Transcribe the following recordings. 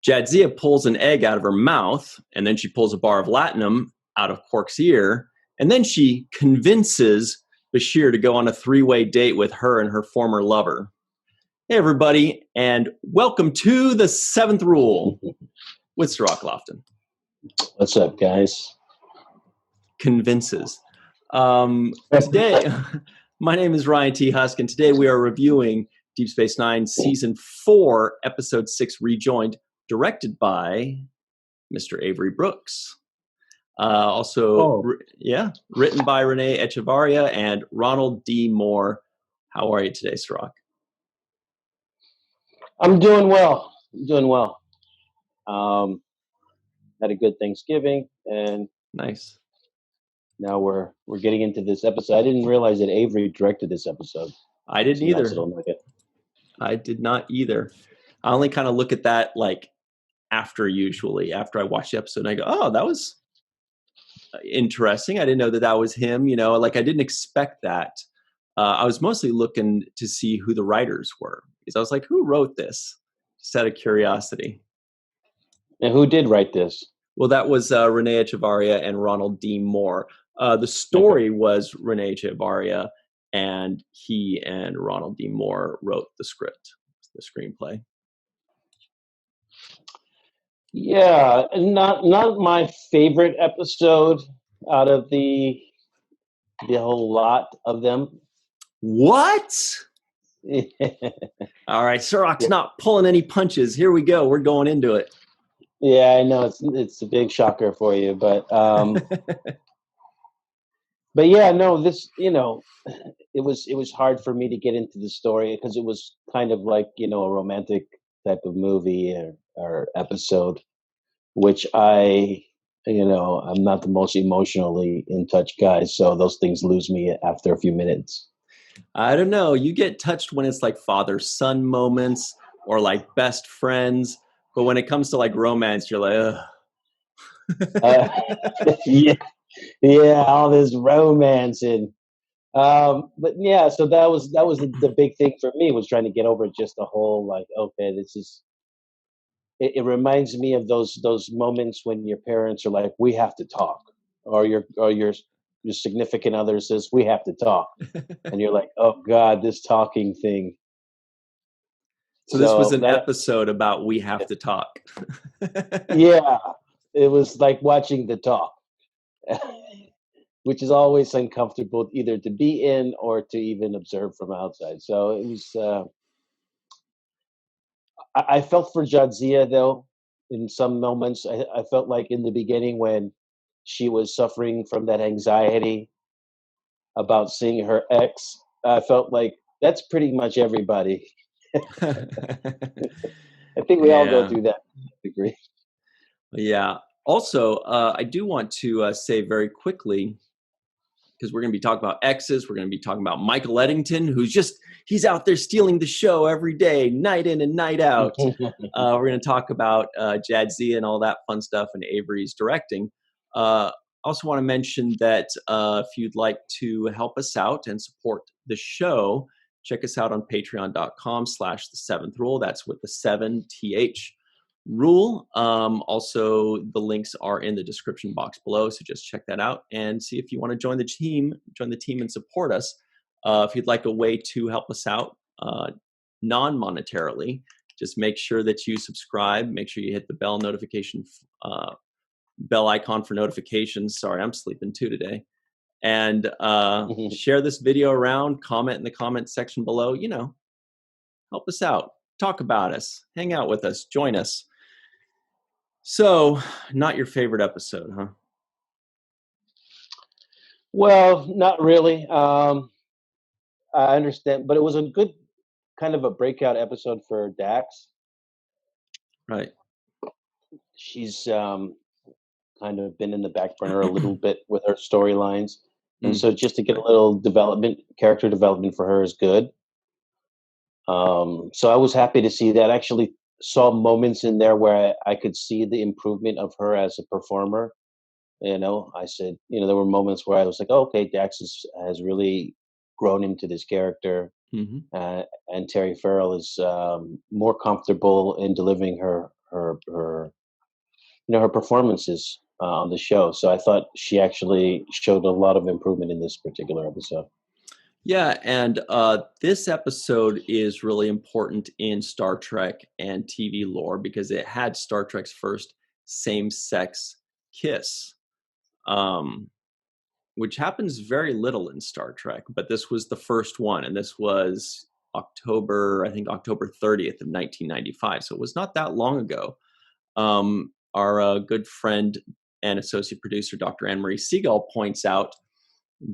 Jadzia pulls an egg out of her mouth, and then she pulls a bar of latinum out of Quark's ear, and then she convinces Bashir to go on a 3-way date with her and her former lover. Hey, everybody, and welcome to the 7th Rule with Cirroc Lofton. What's up, guys? Convinces. Today, my name is Ryan T. Husk, and today we are reviewing Deep Space Nine Season 4, Episode 6, Rejoined, directed by Mr. Avery Brooks. Written by Renee Echevarria and Ronald D. Moore. How are you today, Cirroc? I'm doing well. Had a good Thanksgiving, and nice. Now we're getting into this episode. I didn't realize that Avery directed this episode. I didn't either. I did not either. I only kind of look at that like after I watch the episode, and I go, "Oh, that was interesting. I didn't know that was him." You know, like I didn't expect that. I was mostly looking to see who the writers were, because I was like, "Who wrote this?" Just out of curiosity. And who did write this? Well, that was Renee Echevarria and Ronald D. Moore. The story was Renee Echevarria, and he and Ronald D. Moore wrote the script, the screenplay. Yeah, not my favorite episode out of the whole lot of them. What? All right, Cirroc's not pulling any punches. Here we go. We're going into it. Yeah, I know it's a big shocker for you, but but yeah, no, this, it was hard for me to get into the story because it was kind of like, a romantic type of movie or episode, which I'm not the most emotionally in touch guy, so those things lose me after a few minutes. I don't know. You get touched when it's like father-son moments or like best friends. But when it comes to like romance, you're like, ugh. Yeah, all this romance and but yeah, so that was the big thing for me, was trying to get over just the whole like, okay, this is. It reminds me of those moments when your parents are like, we have to talk, or your significant other says, we have to talk, and you're like, oh God, this talking thing. So this was an episode about we have to talk. Yeah, it was like watching the talk, which is always uncomfortable either to be in or to even observe from outside. So it was. I felt for Jadzia, though, in some moments. I felt like in the beginning when she was suffering from that anxiety about seeing her ex, I felt like that's pretty much everybody. I think we all go through that degree. Yeah. Also, I do want to say very quickly, because we're going to be talking about exes. We're going to be talking about Michael Eddington, he's out there stealing the show every day, night in and night out. We're going to talk about Jadzia and all that fun stuff, and Avery's directing. Also want to mention that if you'd like to help us out and support the show, check us out on patreon.com/the7th rule. That's with the 7th rule. Also, the links are in the description box below, so just check that out and see if you want to join the team and support us. If you'd like a way to help us out non-monetarily, just make sure that you subscribe. Make sure you hit the bell icon for notifications. Sorry, I'm sleeping too today. And share this video around, comment in the comment section below, help us out, talk about us, hang out with us, join us. So, not your favorite episode, huh? Well, not really. I understand, but it was a good kind of a breakout episode for Dax. Right. She's kind of been in the back burner a little bit with her storylines. And so just to get a little character development for her is good. So I was happy to see that. I actually saw moments in there where I could see the improvement of her as a performer. I said, there were moments where I was like, oh, okay, Dax has really grown into this character. Mm-hmm. And Terry Farrell is more comfortable in delivering her her her performances on the show. So I thought she actually showed a lot of improvement in this particular episode. Yeah, and this episode is really important in Star Trek and TV lore because it had Star Trek's first same-sex kiss, which happens very little in Star Trek, but this was the first one, and this was October 30th of 1995, so it was not that long ago. Our good friend and associate producer, Dr. Marie Segal, points out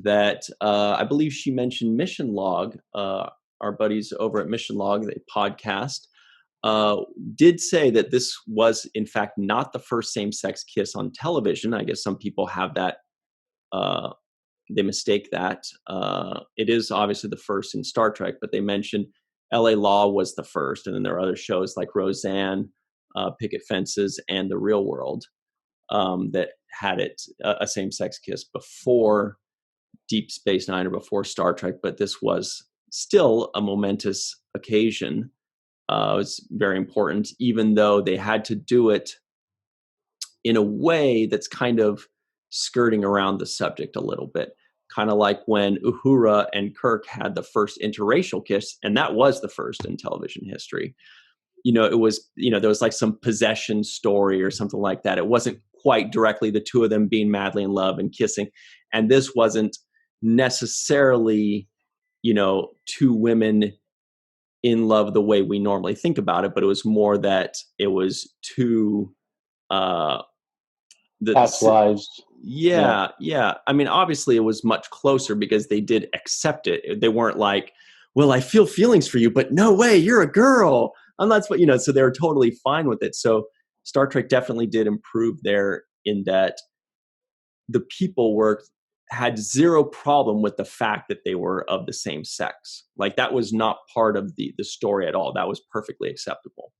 that I believe she mentioned Mission Log, our buddies over at Mission Log, the podcast, did say that this was, in fact, not the first same-sex kiss on television. I guess some people have that, they mistake that. It is obviously the first in Star Trek, but they mentioned L.A. Law was the first, and then there are other shows like Roseanne, Picket Fences, and The Real World that had it, a same-sex kiss before Deep Space Nine or before Star Trek, but this was still a momentous occasion. It was very important, even though they had to do it in a way that's kind of skirting around the subject a little bit. Kind of like when Uhura and Kirk had the first interracial kiss, and that was the first in television history. It was, there was like some possession story or something like that. It wasn't quite directly the two of them being madly in love and kissing. And this wasn't necessarily, two women in love the way we normally think about it, but it was more that it was two past lives. Yeah. I mean, obviously it was much closer because they did accept it. They weren't like, well, I feel feelings for you, but no way, you're a girl. And that's what, so they were totally fine with it. So Star Trek definitely did improve there in that the people had zero problem with the fact that they were of the same sex. Like that was not part of the story at all. That was perfectly acceptable.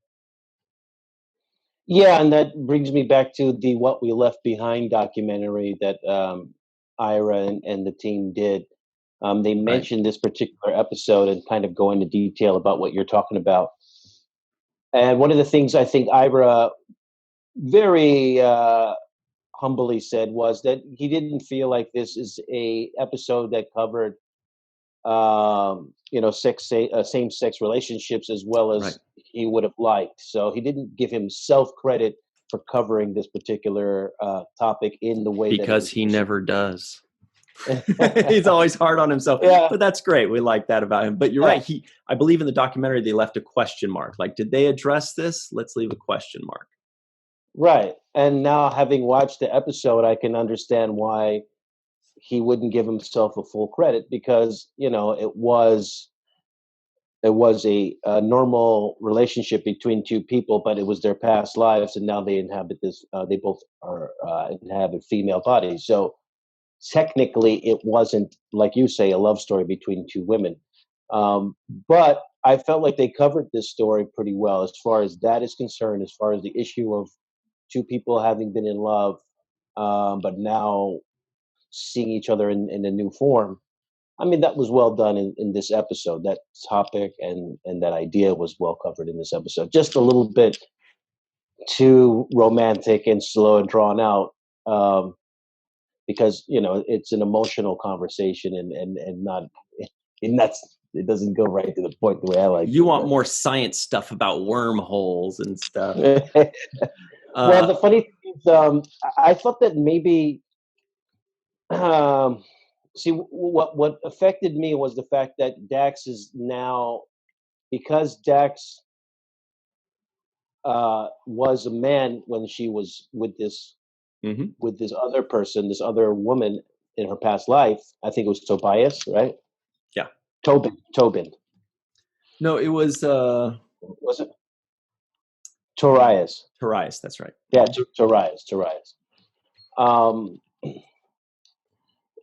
Yeah, and that brings me back to the What We Left Behind documentary that Ira and the team did. They mentioned this particular episode and kind of go into detail about what you're talking about. And one of the things I think Ira very humbly said was that he didn't feel like this is a episode that covered same-sex relationships as well as he would have liked. So he didn't give himself credit for covering this particular topic in the way because he never does. He's always hard on himself. But that's great. We like that about him. But you're right. I believe in the documentary they left a question mark. Like, did they address this? Let's leave a question mark. Right. And now, having watched the episode, I can understand why he wouldn't give himself a full credit because, it was a normal relationship between two people, but it was their past lives, and now they inhabit this. They both inhabit female bodies. So technically, it wasn't, like you say, a love story between two women. But I felt like they covered this story pretty well as far as that is concerned, as far as the issue of two people having been in love, but now seeing each other in a new form. I mean, that was well done in this episode. That topic and that idea was well covered in this episode. Just a little bit too romantic and slow and drawn out, because it's an emotional conversation and not, and it doesn't go right to the point the way I like. You want more science stuff about wormholes and stuff. Well, the funny thing is, I thought that maybe. See, what affected me was the fact that Dax is now, because Dax was a man when she was with this other person, this other woman in her past life. I think it was Tobias, right? Yeah. Tobin. No, it was. Was it Torias? Torias, that's right. Yeah, Torias.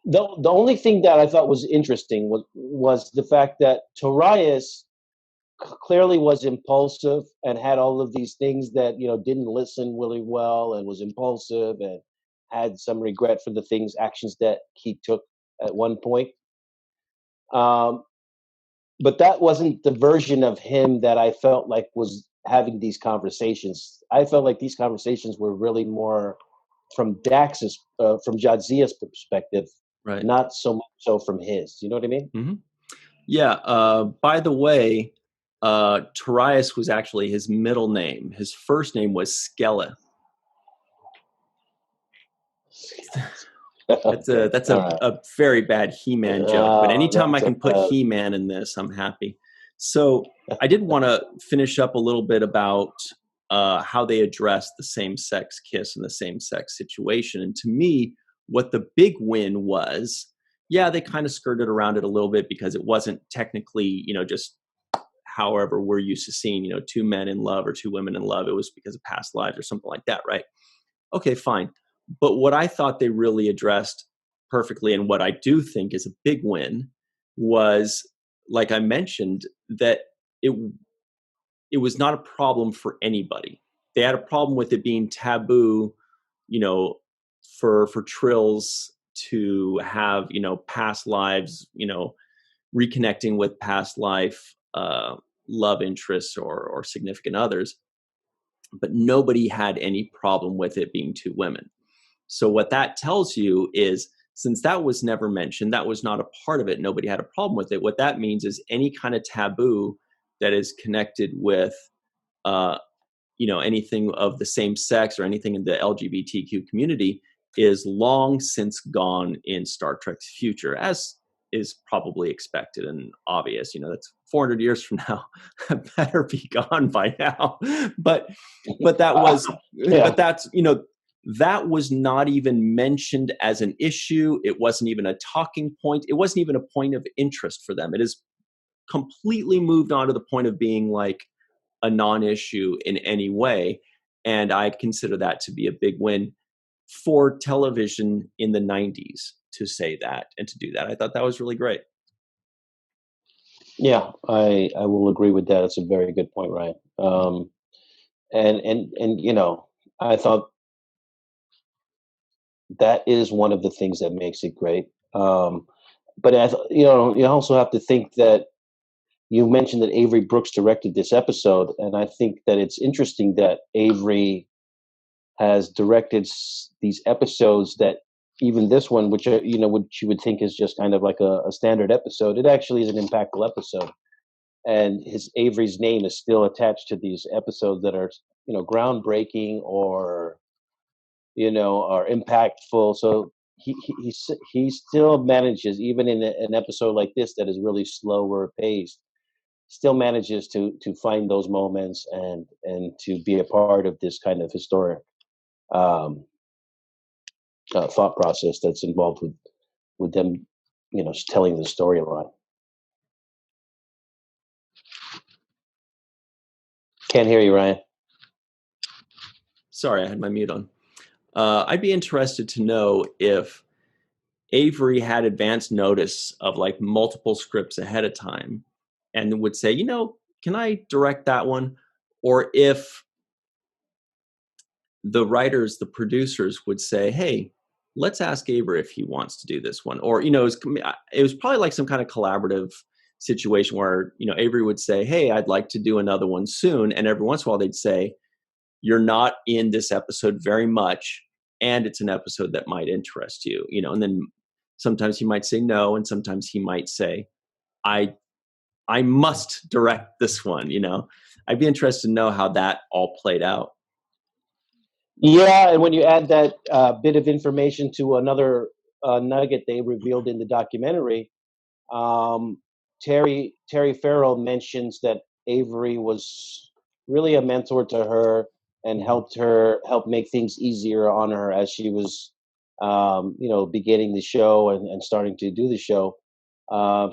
The only thing that I thought was interesting was the fact that Torias clearly was impulsive and had all of these things that didn't listen really well and was impulsive and had some regret for the actions that he took at one point. But that wasn't the version of him that I felt like was having these conversations. I felt like these conversations were really more from from Jadzia's perspective, Right. not so much so from his. You know what I mean? Mm-hmm. Yeah. By the way, Torias was actually his middle name. His first name was Skella. That's Okay. All right. a very bad He-Man joke. But anytime I can put He-Man in this, I'm happy. So I did want to finish up a little bit about how they address the same-sex kiss and the same-sex situation. And to me, what the big win was, yeah, they kind of skirted around it a little bit because it wasn't technically, just however we're used to seeing, two men in love or two women in love. It was because of past lives or something like that, right? Okay, fine. But what I thought they really addressed perfectly, and what I do think is a big win, was, like I mentioned, that it was not a problem for anybody. They had a problem with it being taboo, for Trills to have, past lives, reconnecting with past life love interests or significant others. But nobody had any problem with it being two women. So what that tells you is, since that was never mentioned, that was not a part of it, nobody had a problem with it. What that means is any kind of taboo that is connected with, anything of the same sex or anything in the LGBTQ community is long since gone in Star Trek's future, as is probably expected and obvious. That's 400 years from now. Better be gone by now. But that was, but that's, that was not even mentioned as an issue. It wasn't even a talking point. It wasn't even a point of interest for them. It is completely moved on to the point of being like a non-issue in any way. And I consider that to be a big win for television in the 90s to say that and to do that. I thought that was really great. Yeah, I will agree with that. It's a very good point, Ryan. And I thought that is one of the things that makes it great. But you also have to think that you mentioned that Avery Brooks directed this episode, and I think that it's interesting that Avery has directed these episodes that, even this one, which which you would think is just kind of like a standard episode, it actually is an impactful episode, and Avery's name is still attached to these episodes that are groundbreaking or are impactful. So he still manages, even in an episode like this that is really slower paced, still manages to find those moments and to be a part of this kind of historic thought process that's involved with them, telling the storyline. Can't hear you, Ryan. Sorry, I had my mute on. I'd be interested to know if Avery had advance notice of like multiple scripts ahead of time and would say, can I direct that one? Or if the writers, the producers would say, hey, let's ask Avery if he wants to do this one. Or, it was probably like some kind of collaborative situation where, Avery would say, hey, I'd like to do another one soon. And every once in a while they'd say, you're not in this episode very much, and it's an episode that might interest you, and then sometimes he might say no, and sometimes he might say, I must direct this one, I'd be interested to know how that all played out. Yeah, and when you add that bit of information to another nugget they revealed in the documentary, Terry Farrell mentions that Avery was really a mentor to her and help make things easier on her as she was, beginning the show and starting to do the show. I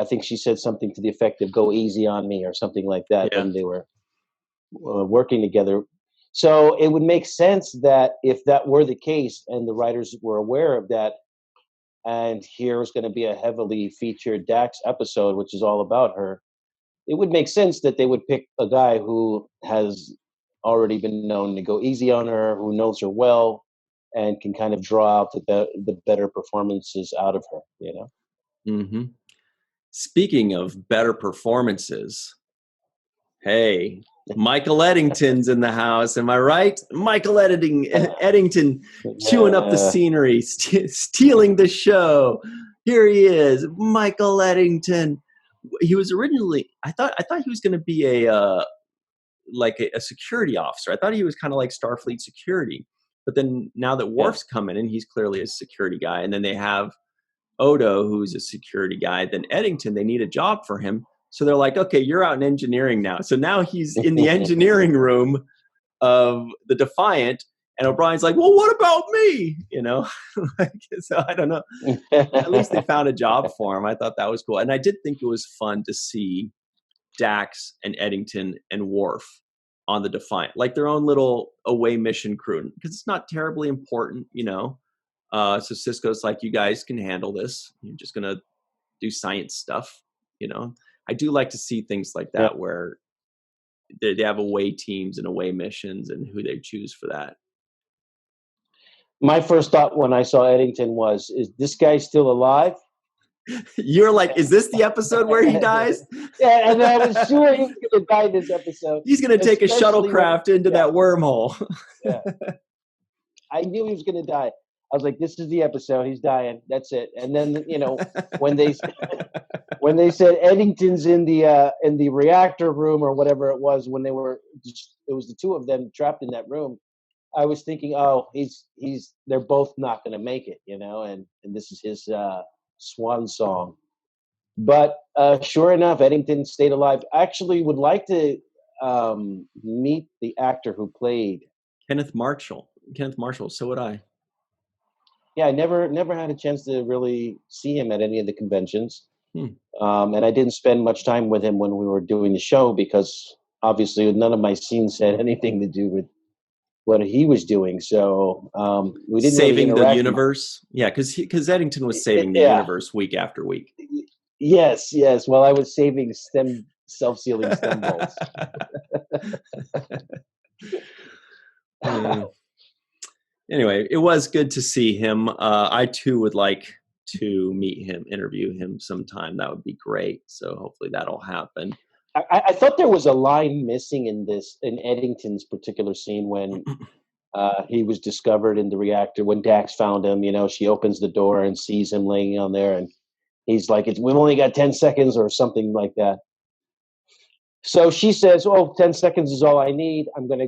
think she said something to the effect of "Go easy on me" or something like that when they were working together. So it would make sense that if that were the case and the writers were aware of that, and here's going to be a heavily featured Dax episode, which is all about her, it would make sense that they would pick a guy who has already been known to go easy on her, who knows her well, and can kind of draw out the better performances out of her, Mm-hmm. Speaking of better performances, hey, Michael Eddington's in the house. Am I right? Michael Eddington chewing up the scenery, stealing the show. Here he is, Michael Eddington. He was originally, I thought he was going to be a security officer. I thought he was kind of like Starfleet security. But then now that Worf's coming in, he's clearly a security guy. And then they have Odo, who's a security guy. Then Eddington, they need a job for him. So they're like, okay, you're out in engineering now. So now he's in the engineering room of the Defiant. And O'Brien's like, well, what about me? You know, so I don't know. At least they found a job for him. I thought that was cool. And I did think it was fun to see Dax and Eddington and Worf on the Defiant, like their own little away mission crew, because it's not terribly important, you know. So Sisko's like, you guys can handle this. You're just going to do science stuff, you know. I do like to see things like that where they have away teams and away missions and who they choose for that. My first thought when I saw Eddington was, is this guy still alive? You're like, is this the episode where he dies? Yeah, and I was sure he was going to die in this episode. He's going to take a shuttlecraft into that wormhole. Yeah. I knew he was going to die. I was like, this is the episode. He's dying. That's it. And then, you know, when they said Eddington's in the reactor room or whatever it was, when it was the two of them trapped in that room, I was thinking, oh, they're both not going to make it, you know, and this is his swan song. But sure enough, Eddington stayed alive. I actually would like to meet the actor who played Kenneth Marshall. So would I. Yeah, I never had a chance to really see him at any of the conventions. And I didn't spend much time with him when we were doing the show because obviously none of my scenes had anything to do with what he was doing. So we didn't saving really the universe. Yeah, because Eddington was saving the universe week after week. Yes. Well, I was saving self-sealing stem bolts. Anyway, it was good to see him. I too would like to meet him, interview him sometime. That would be great. So hopefully that'll happen. I thought there was a line missing in Eddington's particular scene when he was discovered in the reactor. When Dax found him, you know, she opens the door and sees him laying on there, and he's like, "We've only got 10 seconds," or something like that. So she says, 10 seconds is all I need. I'm going to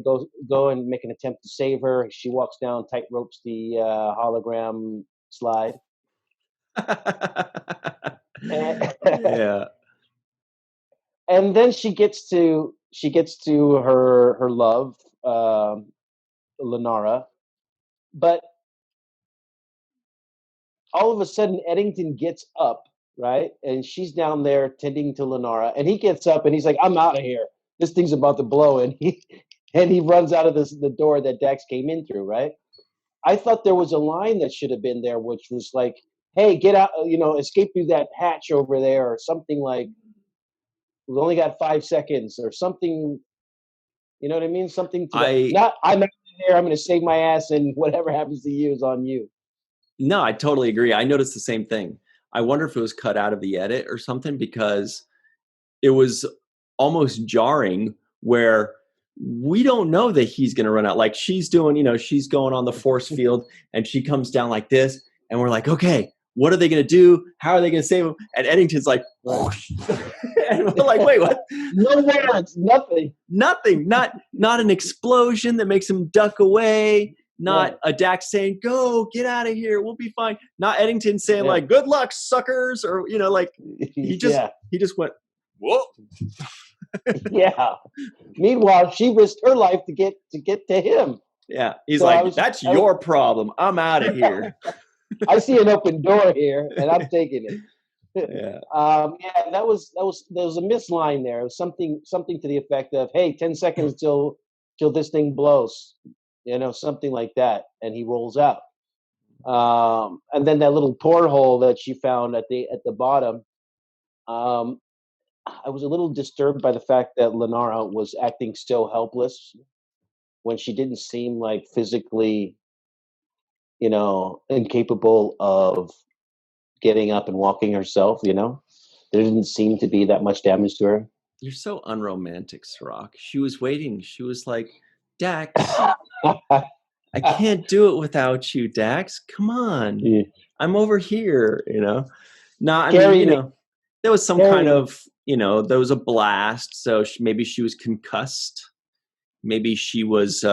go and make an attempt to save her. She walks down, tight ropes the hologram slide. Yeah. And then she gets to her love, Lenara. But all of a sudden, Eddington gets up, right? And she's down there tending to Lenara, and he gets up and he's like, "I'm out of here. This thing's about to blow." And he runs out of the door that Dax came in through, right? I thought there was a line that should have been there, which was like, "Hey, get out, you know, escape through that hatch over there," or something like, "We've only got 5 seconds," or something. You know what I mean? Something to I'm out of here. I'm going to save my ass, and whatever happens to you is on you. No, I totally agree. I noticed the same thing. I wonder if it was cut out of the edit or something, because it was almost jarring where we don't know that he's going to run out. Like she's doing, you know, she's going on the force field and she comes down like this and we're like, okay, what are they going to do? How are they going to save him? And Eddington's like, and we're like, wait, what? No words, nothing. Nothing. Not an explosion that makes him duck away. Not a Dax saying, "Go, get out of here, we'll be fine." Not Eddington saying like, "Good luck, suckers," or you know, like he just went, "Whoa." Yeah. Meanwhile, she risked her life to get to him. Yeah. He's like, "That's your problem. I'm out of here." I see an open door here, and I'm taking it. Yeah. There was a misline there. It was something to the effect of, "Hey, 10 seconds till this thing blows." You know, something like that, and he rolls out. And then that little porthole that she found at the bottom. I was a little disturbed by the fact that Lenara was acting so helpless when she didn't seem like physically, you know, incapable of getting up and walking herself. You know, there didn't seem to be that much damage to her. You're so unromantic, Cirroc. She was waiting. She was like, Dax, I can't do it without you, Dax. Come on. Yeah. I'm over here, No, I mean, Carry me. there was some Carry kind me. of, there was a blast. So maybe she was concussed. Maybe she was,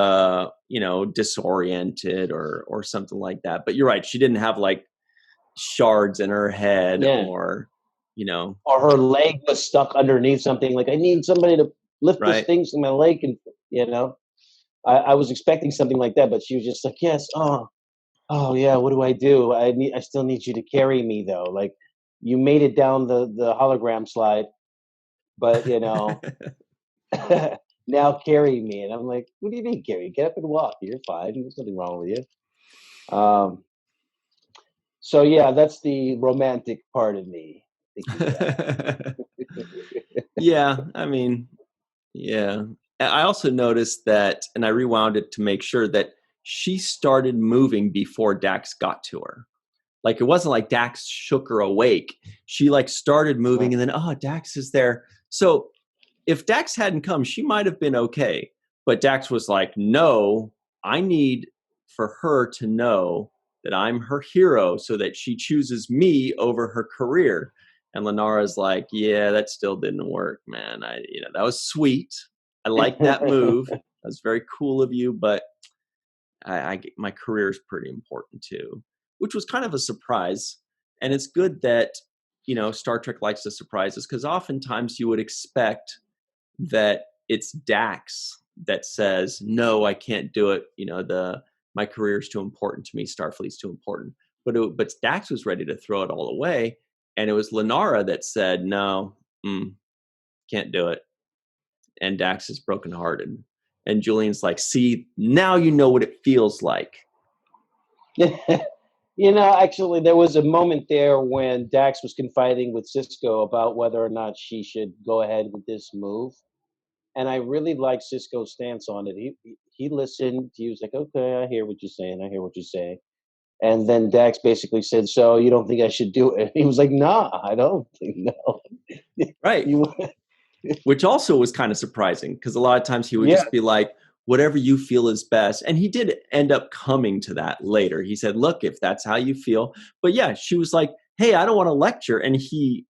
disoriented or something like that. But you're right. She didn't have like shards in her head Yeah. or. Or her leg was stuck underneath something. Like, I need somebody to lift this Right. thing so my leg can, I was expecting something like that, but she was just like, yes, oh yeah, what do? I still need you to carry me though. Like, you made it down the hologram slide, but now carry me. And I'm like, what do you mean carry? Get up and walk. You're fine. There's nothing wrong with you. So yeah, that's the romantic part of me. Yeah, I mean, yeah. I also noticed that, and I rewound it to make sure that she started moving before Dax got to her. Like, it wasn't like Dax shook her awake. She like started moving and then, Dax is there. So if Dax hadn't come, she might have been okay. But Dax was like, no, I need for her to know that I'm her hero so that she chooses me over her career. And Lenara's like, yeah, that still didn't work, man. That was sweet. I like that move. That was very cool of you, but my career is pretty important too, which was kind of a surprise. And it's good that, Star Trek likes to surprise us, because oftentimes you would expect that it's Dax that says, no, I can't do it. My career is too important to me. Starfleet's too important. But Dax was ready to throw it all away. And it was Lenara that said, no, can't do it. And Dax is brokenhearted. And Julian's like, see, now you know what it feels like. Actually, there was a moment there when Dax was confiding with Sisko about whether or not she should go ahead with this move. And I really liked Sisko's stance on it. He listened. He was like, okay, I hear what you're saying. And then Dax basically said, so you don't think I should do it? He was like, nah, I don't think no. Right. Which also was kind of surprising, because a lot of times he would just be like, whatever you feel is best. And he did end up coming to that later. He said, look, if that's how you feel. But yeah, she was like, hey, I don't want to lecture. And he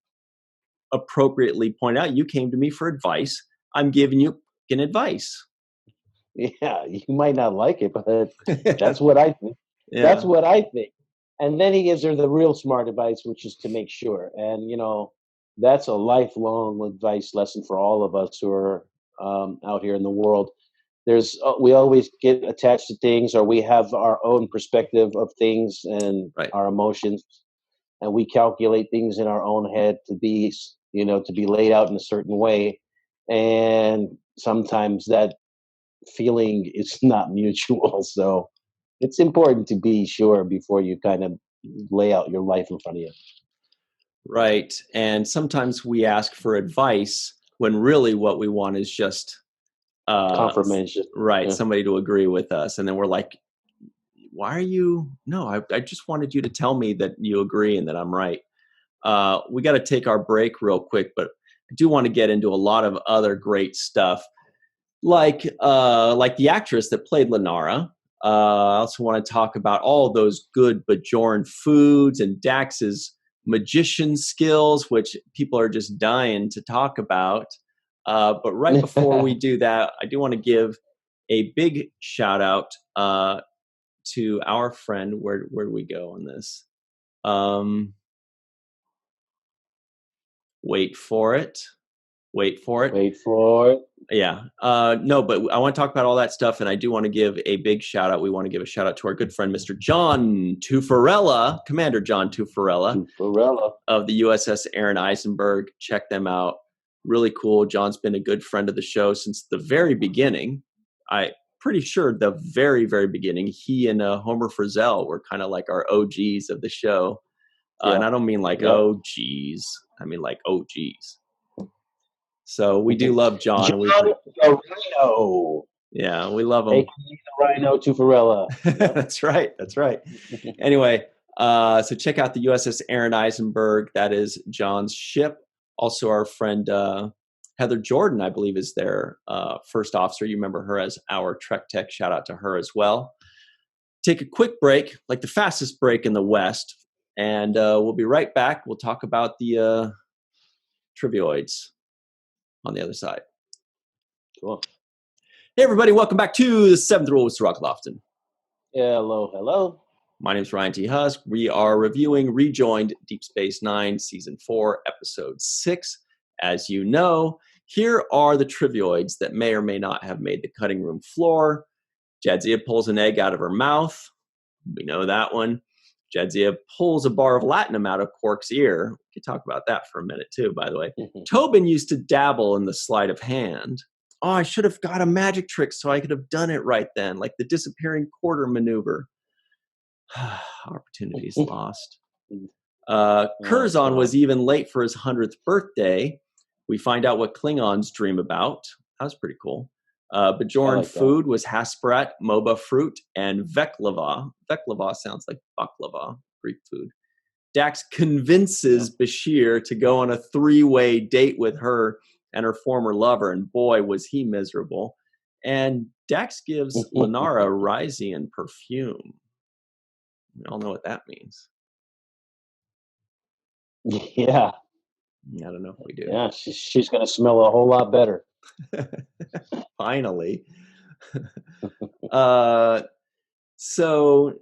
appropriately pointed out, you came to me for advice. I'm giving you an advice. Yeah, you might not like it, but that's what I think. Yeah. That's what I think. And then he gives her the real smart advice, which is to make sure. And, that's a lifelong advice lesson for all of us who are out here in the world. We always get attached to things, or we have our own perspective of things and our emotions, and we calculate things in our own head to be laid out in a certain way. And sometimes that feeling is not mutual. So it's important to be sure before you kind of lay out your life in front of you. Right. And sometimes we ask for advice when really what we want is just confirmation. Right. Yeah. Somebody to agree with us. And then we're like, why are you? No, I just wanted you to tell me that you agree and that I'm right. We got to take our break real quick, but I do want to get into a lot of other great stuff, like the actress that played Lenara. I also want to talk about all those good Bajoran foods and Dax's magician skills, which people are just dying to talk about. But right before we do that, I do want to give a big shout out to our friend. Where do we go on this? Wait for it. Yeah. No, but I want to talk about all that stuff, and I do want to give a big shout out. We want to give a shout out to our good friend, Mr. John Tuffarella, Commander John Tuffarella of the USS Aron Eisenberg. Check them out. Really cool. John's been a good friend of the show since the very beginning. I'm pretty sure the very, very beginning, he and Homer Frizzell were kind of like our OGs of the show. And I don't mean like, oh, geez. I mean like, oh, geez. So we do love John. The Rhino. Yeah, we love him. The Rhino Tuffarella. That's right. Anyway, so check out the USS Aron Eisenberg. That is John's ship. Also, our friend Heather Jordan, I believe, is their first officer. You remember her as our Trek Tech. Shout out to her as well. Take a quick break, like the fastest break in the West, and we'll be right back. We'll talk about the Trivioids on the other side. Cool. Hey, everybody. Welcome back to the 7th Rule with Cirroc Lofton. Hello, hello. My name is Ryan T. Husk. We are reviewing Rejoined Deep Space Nine, Season 4, Episode 6. As you know, here are the Trivioids that may or may not have made the cutting room floor. Jadzia pulls an egg out of her mouth. We know that one. Jadzia pulls a bar of latinum out of Quark's ear. We could talk about that for a minute, too, by the way. Tobin used to dabble in the sleight of hand. Oh, I should have got a magic trick so I could have done it right then, like the disappearing quarter maneuver. Opportunities lost. Curzon was even late for his 100th birthday. We find out what Klingons dream about. That was pretty cool. Bajoran food was Hasperat, Moba fruit, and Veklava. Veklava sounds like baklava, Greek food. Dax convinces Bashir to go on a 3-way date with her and her former lover, and boy, was he miserable. And Dax gives Lenara Ryzian perfume. We all know what that means. Yeah. I don't know if we do. Yeah, she's going to smell a whole lot better. Finally. So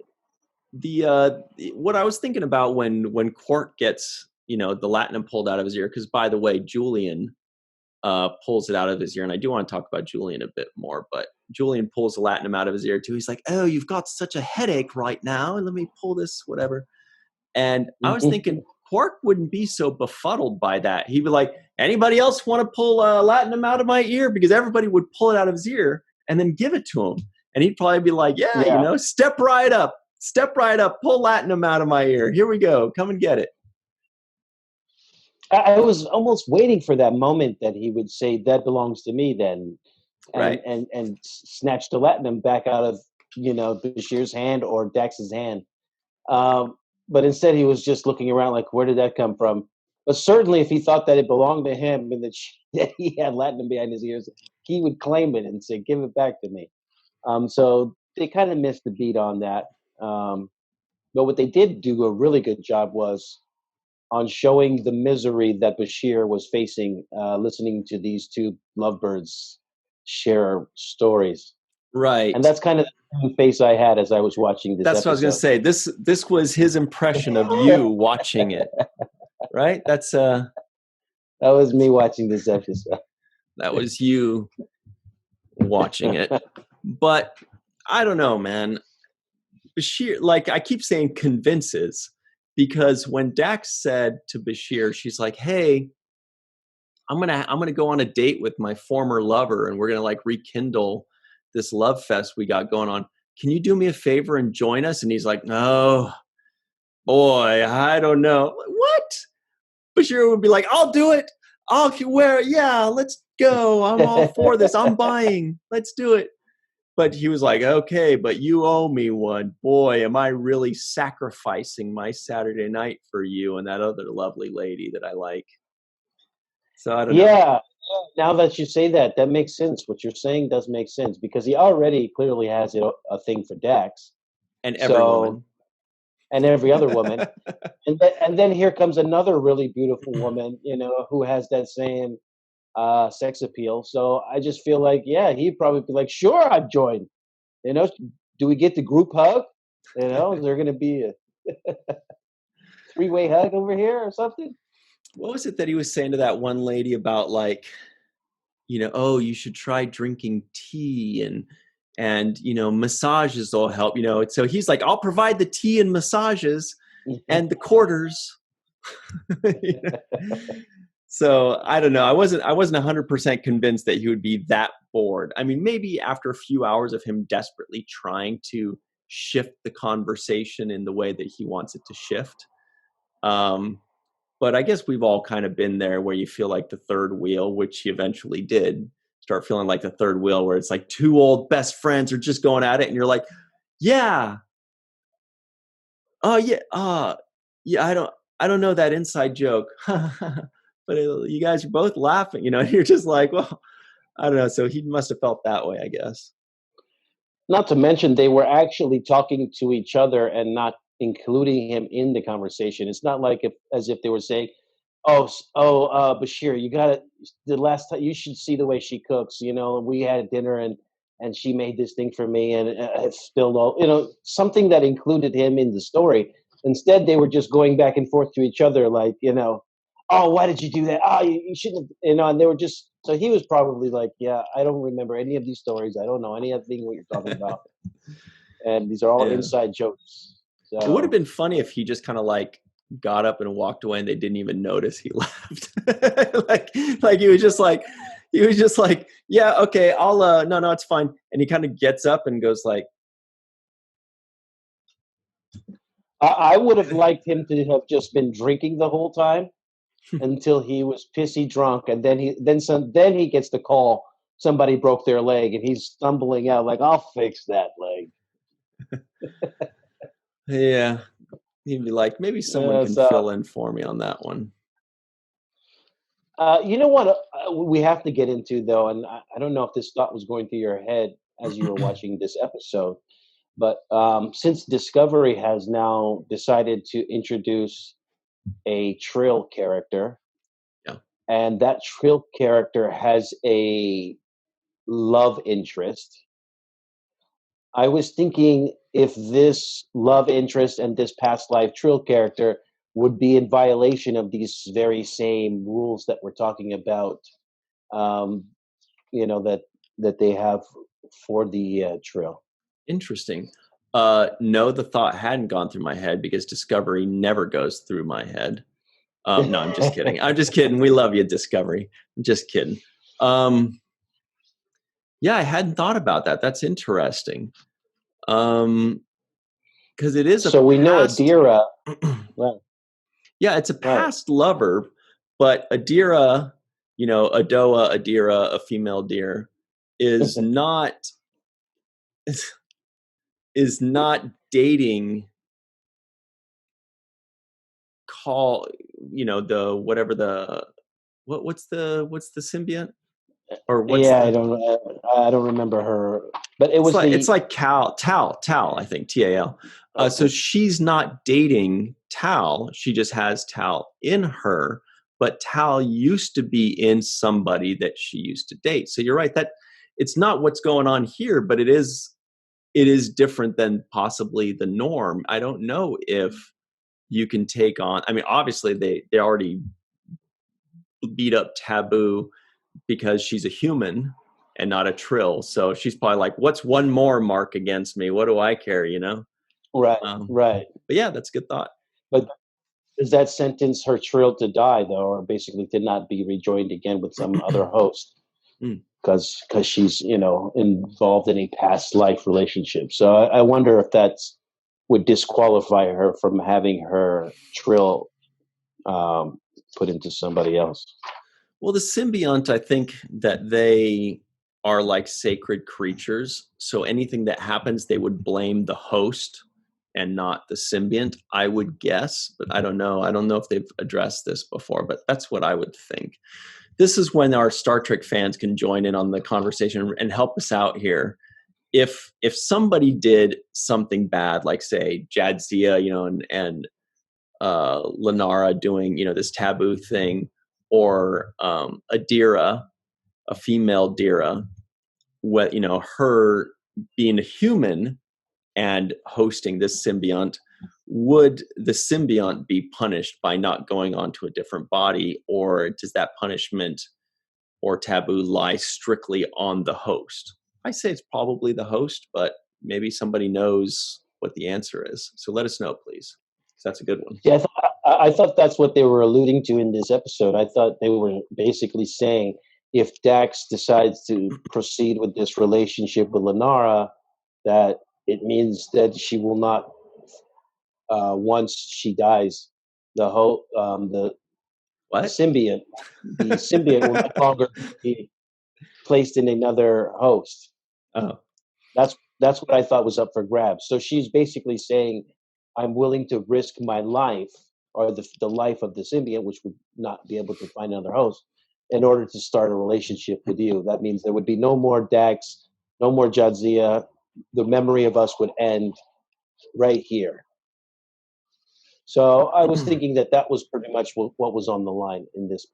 the what I was thinking about when Quark gets, the latinum pulled out of his ear, because by the way, Julian pulls it out of his ear, and I do want to talk about Julian a bit more, but Julian pulls the latinum out of his ear too. He's like, "Oh, you've got such a headache right now, and let me pull this, whatever." And I was thinking, Quark wouldn't be so befuddled by that. He'd be like, anybody else want to pull latinum out of my ear? Because everybody would pull it out of his ear and then give it to him. And he'd probably be like, yeah. Step right up, pull latinum out of my ear. Here we go. Come and get it. I was almost waiting for that moment that he would say, that belongs to me then. And snatch the latinum back out of, Bashir's hand or Dax's hand. But instead, he was just looking around like, where did that come from? But certainly, if he thought that it belonged to him and that he had latinum behind his ears, he would claim it and say, give it back to me. So they kind of missed the beat on that. But what they did do a really good job was on showing the misery that Bashir was facing, listening to these two lovebirds share stories. Right. And that's kind of the face I had as I was watching this That's episode. what I was going to say. This was his impression of you watching it, right? That was me watching this episode. That was you watching it. But I don't know, man. Bashir, like I keep saying convinces, because when Dax said to Bashir, she's like, "Hey, I'm gonna go on a date with my former lover, and we're gonna like rekindle this love fest we got going on. Can you do me a favor and join us?" And he's like, "No, boy, I don't know." What? Bashir would be like, "I'll do it. Let's go. I'm all for this. I'm buying. Let's do it." But he was like, "Okay, but you owe me one. Boy, am I really sacrificing my Saturday night for you and that other lovely lady that I like." So I don't know. Yeah. Now that you say that, that makes sense. What you're saying does make sense, because he already clearly has a thing for Dax. And every woman. And every other woman. and then here comes another really beautiful woman, who has that same sex appeal. So I just feel like, he'd probably be like, sure, I'd join. Do we get the group hug? Is there going to be a 3-way hug over here or something? What was it that he was saying to that one lady about, like, oh, you should try drinking tea and massages will help, So he's like, I'll provide the tea and massages and the quarters. So I don't know. I wasn't 100% convinced that he would be that bored. I mean, maybe after a few hours of him desperately trying to shift the conversation in the way that he wants it to shift. But I guess we've all kind of been there where you feel like the third wheel, which he eventually did start feeling like the third wheel, where it's like two old best friends are just going at it. And you're like, yeah. Oh yeah. Yeah. I don't know that inside joke. but you guys are both laughing, you know, and you're just like, well, I don't know. So he must have felt that way, I guess. Not to mention, they were actually talking to each other and not including him in the conversation. It's not like as if they were saying, Bashir, you got it. The last time you should see the way she cooks. You know, we had dinner and she made this thing for me, and it spilled all. You know, something that included him in the story. Instead, they were just going back and forth to each other, like, you know, oh, why did you do that? Oh, you shouldn't have, you know. And they were just, so he was probably like, yeah, I don't remember any of these stories. I don't know anything what you're talking about, and these are all inside jokes. So, it would have been funny if he just kind of like got up and walked away and they didn't even notice he left. like he was just like, yeah, okay, I'll no, it's fine. And he kind of gets up and goes like, I would have liked him to have just been drinking the whole time until he was pissy drunk, and then he gets the call somebody broke their leg, and he's stumbling out like, I'll fix that leg. Yeah. He'd be like, maybe someone can fill in for me on that one. You know what we have to get into, though, and I don't know if this thought was going through your head as you were watching this episode, but since Discovery has now decided to introduce a Trill character, and that Trill character has a love interest, I was thinking if this love interest and this past life Trill character would be in violation of these very same rules that we're talking about, you know, that they have for the Trill. Interesting. No, the thought hadn't gone through my head because Discovery never goes through my head. No, I'm just kidding. I'm just kidding. We love you, Discovery. I'm just kidding. Yeah, I hadn't thought about that. That's interesting. Because it is so we know Adira. Well, yeah, it's a past lover, but Adira, you know, Adoa, Adira, a female deer, is not dating. Call, you know, the whatever the what's the symbiont, or what's I don't remember her, but it was it's like Tal, I think, Tal. Okay. So she's not dating Tal, she just has Tal in her, but Tal used to be in somebody that she used to date. So you're right, that it's not what's going on here, but it is different than possibly the norm. I don't know if you can take on, I mean, obviously they already beat up Taboo because she's a human and not a Trill. So she's probably like, what's one more mark against me? What do I care, you know? Right, right. But yeah, that's a good thought. But does that sentence her Trill to die, though, or basically to not be rejoined again with some other host? Because she's, you know, involved in a past life relationship. So I wonder if that's would disqualify her from having her Trill put into somebody else. Well, the symbiont, I think that they are like sacred creatures. So anything that happens, they would blame the host and not the symbiont, I would guess. But I don't know. I don't know if they've addressed this before, but that's what I would think. This is when our Star Trek fans can join in on the conversation and help us out here. If somebody did something bad, like say Jadzia, you know, and Lenara doing, you know, this taboo thing, or Adira, a female Dira, what, you know, her being a human and hosting this symbiont, would the symbiont be punished by not going on to a different body, or does that punishment or taboo lie strictly on the host? I say it's probably the host, but maybe somebody knows what the answer is. So let us know, please. That's a good one. Yeah, I thought that's what they were alluding to in this episode. I thought they were basically saying if Dax decides to proceed with this relationship with Lenara, that it means that she will not, once she dies, the symbiont will no longer be placed in another host. Oh, that's what I thought was up for grabs. So she's basically saying, I'm willing to risk my life, or the life of the symbiont, which would not be able to find another host, in order to start a relationship with you. That means there would be no more Dax, no more Jadzia. The memory of us would end right here. So I was thinking that was pretty much what was on the line in this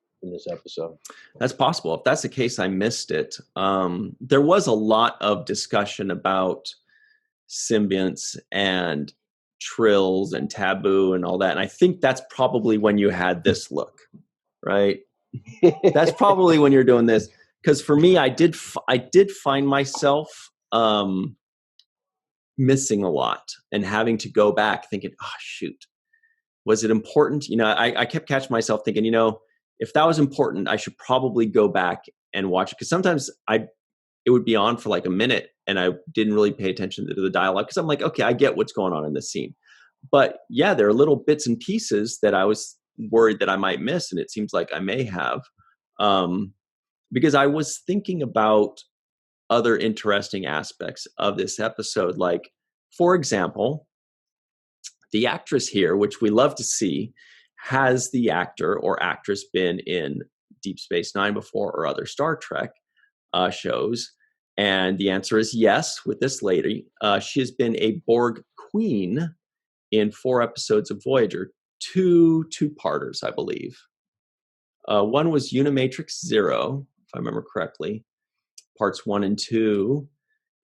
episode. That's possible. If that's the case, I missed it. There was a lot of discussion about symbionts and trills and taboo and all that. And I think that's probably when you had this look, right? That's probably when you're doing this. Because for me, I did find myself missing a lot and having to go back thinking, oh, shoot, was it important? You know, I kept catching myself thinking, you know, if that was important, I should probably go back and watch it. Because sometimes it would be on for like a minute and I didn't really pay attention to the dialogue because I'm like, okay, I get what's going on in this scene. But yeah, there are little bits and pieces that I was worried that I might miss. And it seems like I may have, because I was thinking about other interesting aspects of this episode. Like, for example, the actress here, which we love to see, has the actor or actress been in Deep Space Nine before or other Star Trek shows? And the answer is yes, with this lady. She has been a Borg queen in 4 episodes of Voyager, two-parters, I believe. One was Unimatrix Zero, if I remember correctly, parts 1 and 2.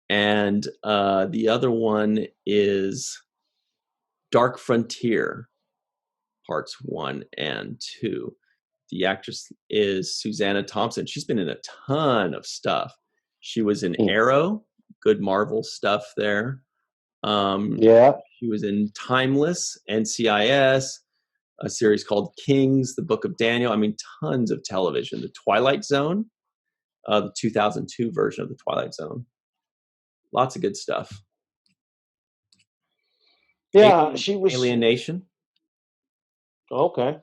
And the other one is Dark Frontier, parts 1 and 2. The actress is Susanna Thompson. She's been in a ton of stuff. She was in Arrow, good Marvel stuff there. She was in Timeless, NCIS, a series called Kings, The Book of Daniel. I mean, tons of television. The Twilight Zone, the 2002 version of The Twilight Zone. Lots of good stuff. Yeah, she was Alien Nation. Okay.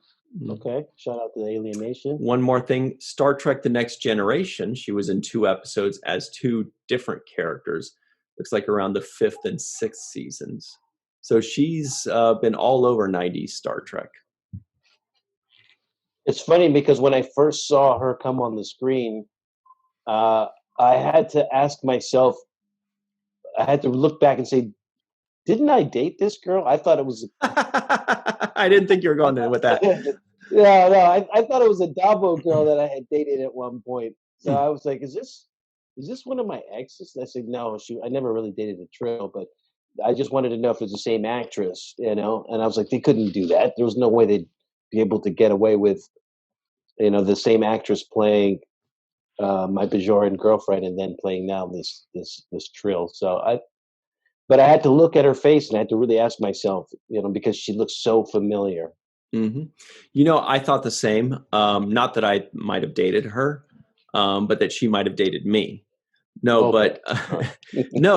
Okay. Shout out to the Alien Nation. One more thing, Star Trek The Next Generation. She was in 2 episodes as 2 different characters. Looks like around the 5th and 6th seasons. So she's been all over 90s Star Trek. It's funny because when I first saw her come on the screen, I had to ask myself, I had to look back and say, didn't I date this girl? I thought it was... I didn't think you were going with that. No, I thought it was a Dabo girl that I had dated at one point. So I was like, is this one of my exes? And I said, no, I never really dated a Trill, but I just wanted to know if it was the same actress, you know? And I was like, they couldn't do that. There was no way they'd be able to get away with, you know, the same actress playing my Bajoran girlfriend and then playing now this Trill. But I had to look at her face and I had to really ask myself, you know, because she looks so familiar. Mm-hmm. You know, I thought the same. Not that I might have dated her, but that she might have dated me. No, Okay.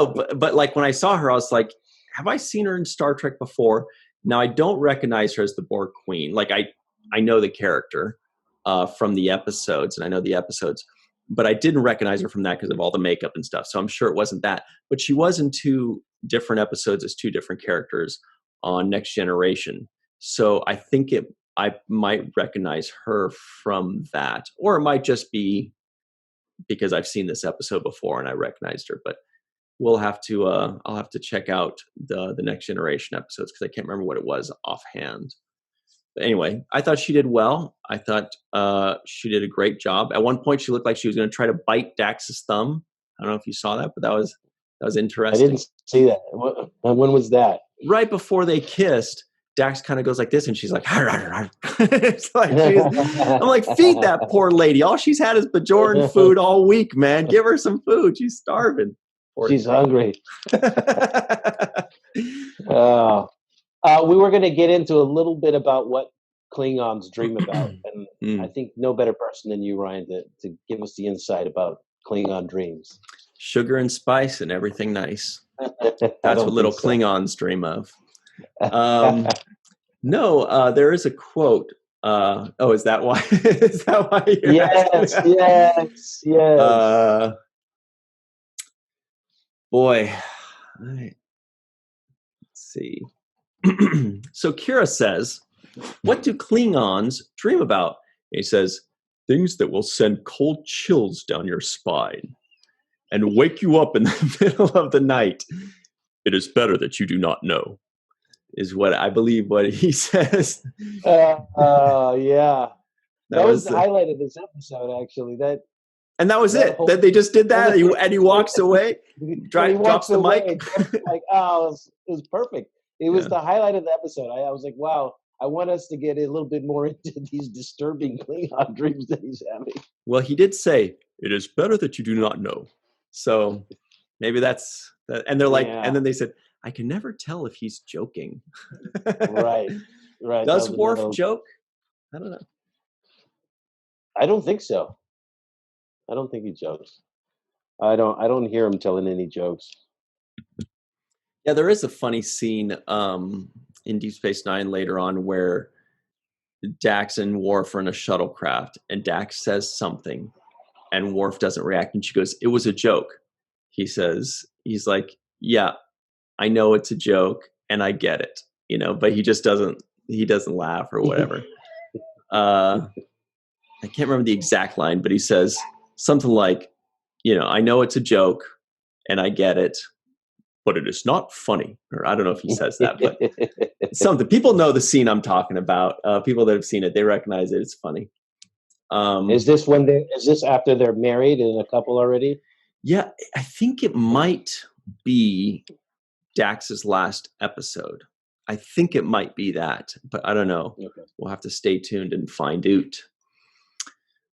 but like when I saw her, I was like, have I seen her in Star Trek before? Now, I don't recognize her as the Borg Queen. Like I know the character from the episodes, and I know the episodes, but I didn't recognize her from that because of all the makeup and stuff. So I'm sure it wasn't that. But she was in 2 different episodes as 2 different characters on Next Generation. So I think I might recognize her from that, or it might just be because I've seen this episode before and I recognized her. But we'll have to I'll have to check out the Next Generation episodes because I can't remember what it was offhand. But anyway, I thought she did well. I thought she did a great job. At one point, she looked like she was going to try to bite Dax's thumb. I don't know if you saw that, but that was interesting. I didn't see that. When was that? Right before they kissed, Dax kind of goes like this, and she's like, har, har, har. It's like I'm like, feed that poor lady. All she's had is Bajoran food all week, man. Give her some food. She's starving. She's hungry. We were going to get into a little bit about what Klingons dream about, and I think no better person than you, Ryan, to give us the insight about Klingon dreams. Sugar and spice and everything nice. That's what little Klingons dream of. No, there is a quote. Is that why? Is that why you're Yes. Boy, let's see. So Kira says, What do Klingons dream about? And he says, things that will send cold chills down your spine and wake you up in the middle of the night. It is better that you do not know, is what I believe what he says. Yeah. That was was the highlight of this episode, actually. And that was that it. whole- That they just did that, and he walks away, drops the mic. Like, it was perfect. It was the highlight of the episode. I was like, wow, I want us to get a little bit more into these disturbing Klingon dreams that he's having. Well, he did say, it is better that you do not know. So maybe that's, and they're like, and then they said, I can never tell if he's joking. Right. Does Worf joke? I don't know. I don't think so. I don't think he jokes. I don't hear him telling any jokes. Yeah, there is a funny scene in Deep Space Nine later on where Dax and Worf are in a shuttlecraft, and Dax says something, and Worf doesn't react, and she goes, "It was a joke." He's like, "Yeah, I know it's a joke, and I get it, but he just doesn't laugh or whatever." I can't remember the exact line, but he says something like, "I know it's a joke, and I get it, but it is not funny." Or I don't know if he says that, but something. People know the scene I'm talking about. People that have seen it, they recognize it. It's funny. Is this after they're married and a couple already? Yeah, I think it might be Dax's last episode. I think it might be that, but I don't know. Okay. We'll have to stay tuned and find out.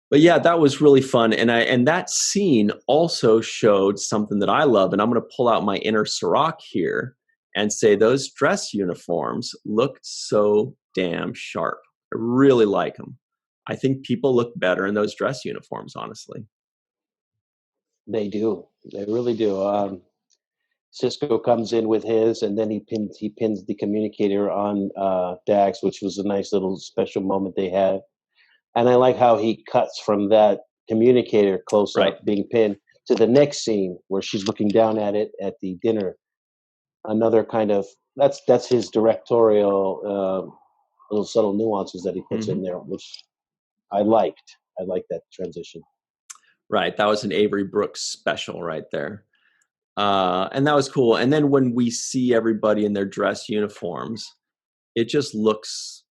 But yeah, that was really fun. And that scene also showed something that I love. And I'm going to pull out my inner Cirroc here and say those dress uniforms looked so damn sharp. I really like them. I think people look better in those dress uniforms, honestly. They do. They really do. Sisko comes in with his, and then he pins the communicator on Dax, which was a nice little special moment they had. And I like how he cuts from that communicator close up being pinned to the next scene where she's looking down at it at the dinner. Another kind of that's his directorial little subtle nuances that he puts in there, which I liked. I liked that transition. Right, that was an Avery Brooks special right there. And that was cool. And then when we see everybody in their dress uniforms, it just looks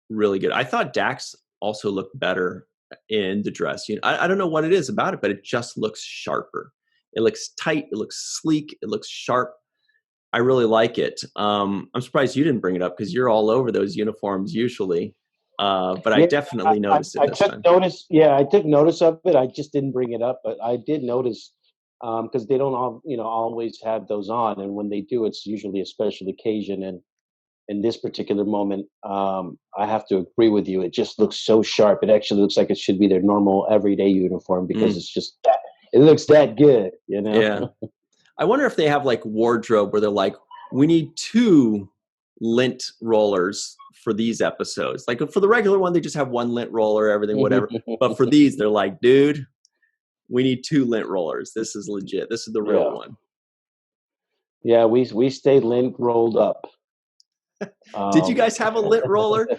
really good. I thought Dax also looked better in the dress. I don't know what it is about it, but it just looks sharper. It looks tight. It looks sleek. It looks sharp. I really like it. I'm surprised you didn't bring it up because you're all over those uniforms usually. But I definitely noticed it this time. I took notice of it. I just didn't bring it up, but I did notice because they don't always have those on, and when they do, it's usually a special occasion. And in this particular moment, I have to agree with you. It just looks so sharp. It actually looks like it should be their normal everyday uniform because it's just that it looks that good, Yeah. I wonder if they have like wardrobe where they're like, we need 2 lint rollers for these episodes. Like for the regular one, they just have 1 lint roller, everything, whatever. But for these, they're like, dude, we need 2 lint rollers. This is legit. This is the real one. Yeah, we stay lint rolled up. Did you guys have a lint roller?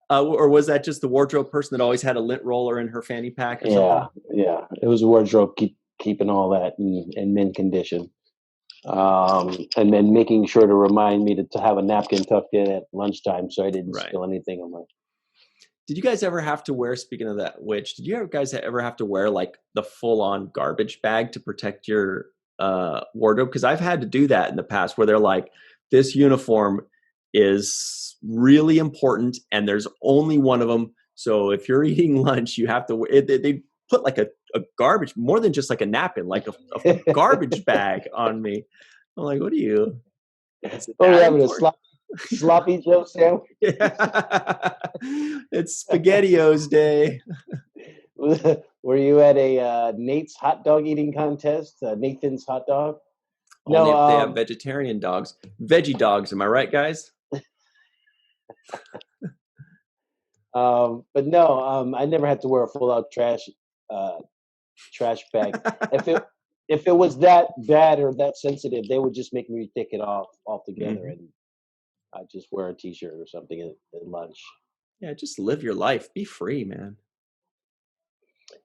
Or was that just the wardrobe person that always had a lint roller in her fanny pack or something? Yeah. It was a wardrobe keeping all that in mint condition. And then making sure to remind me to have a napkin tucked in at lunchtime so I didn't spill anything on my. Did you guys ever have to wear, speaking of that, did you guys ever have to wear like the full-on garbage bag to protect your wardrobe? Because I've had to do that in the past where they're like, this uniform is really important and there's only one of them. So if you're eating lunch, you have to, they put like a garbage, more than just like a napkin, like a garbage bag on me. I'm like, what are you? Oh, you're having a sloppy Joe sandwich? Yeah. It's SpaghettiOs day. Were you at a Nate's hot dog eating contest? Nathan's hot dog? Only if they have vegetarian dogs. Veggie dogs, am I right, guys? But no, I never had to wear a full-out trash bag. If it was that bad or that sensitive, they would just make me take it off altogether, and I just wear a T-shirt or something at lunch. Yeah, just live your life. Be free, man.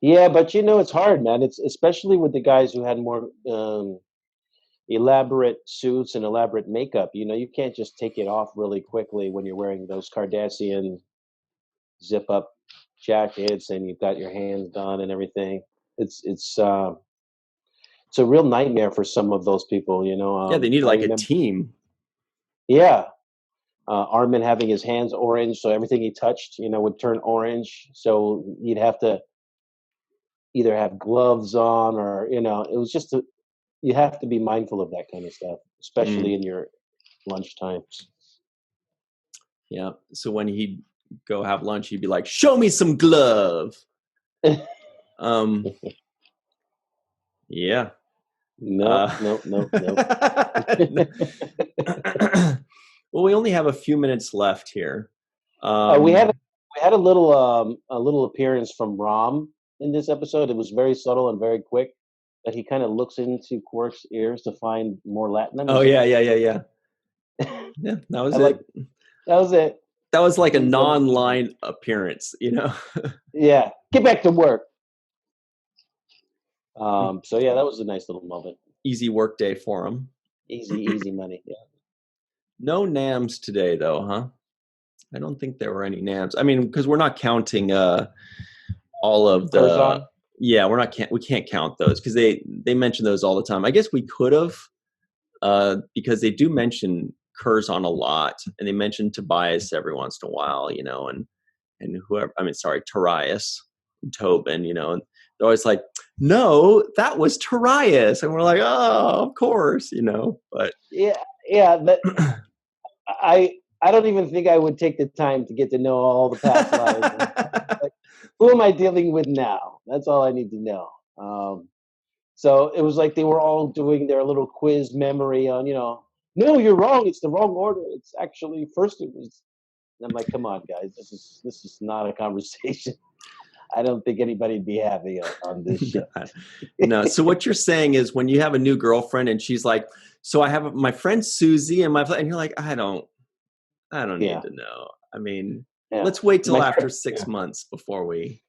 Yeah, but it's hard, man. It's especially with the guys who had more elaborate suits and elaborate makeup. You can't just take it off really quickly when you're wearing those Kardashian zip up jackets and you've got your hands done and everything. It's a real nightmare for some of those people. Yeah, they need I like a remember, team. yeah, Armin having his hands orange, so everything he touched, would turn orange. So you'd have to either have gloves on or it was just you have to be mindful of that kind of stuff, especially in your lunch times. Yeah. So when he'd go have lunch, he'd be like, "Show me some glove." Yeah. No. Well, we only have a few minutes left here. We had a little appearance from Rom in this episode. It was very subtle and very quick. That he kind of looks into Quark's ears to find more latinum. Oh yeah. Yeah, that was it. That was it. That was like a non-line appearance, Yeah, get back to work. So yeah, that was a nice little moment. Easy work day for him. Easy money. Yeah. No NAMs today, though, huh? I don't think there were any NAMs. I mean, because we're not counting all of the. Curzon? Yeah, we can't count those because they mention those all the time. I guess we could have, because they do mention Curzon a lot, and they mention Tobias every once in a while, and whoever. I mean, sorry, Tarius, and Tobin, and they're always like, "No, that was Tarius," and we're like, "Oh, of course," But yeah. I don't even think I would take the time to get to know all the past lives. Like, who am I dealing with now? That's all I need to know. So it was like they were all doing their little quiz memory on, no, you're wrong. It's the wrong order. It's actually first it was. And I'm like, come on, guys. This is not a conversation. I don't think anybody'd be happy on this show. No. So what you're saying is when you have a new girlfriend and she's like, so I have my friend Susie and you're like, I don't need to know. I mean, let's wait till after 6 months before we.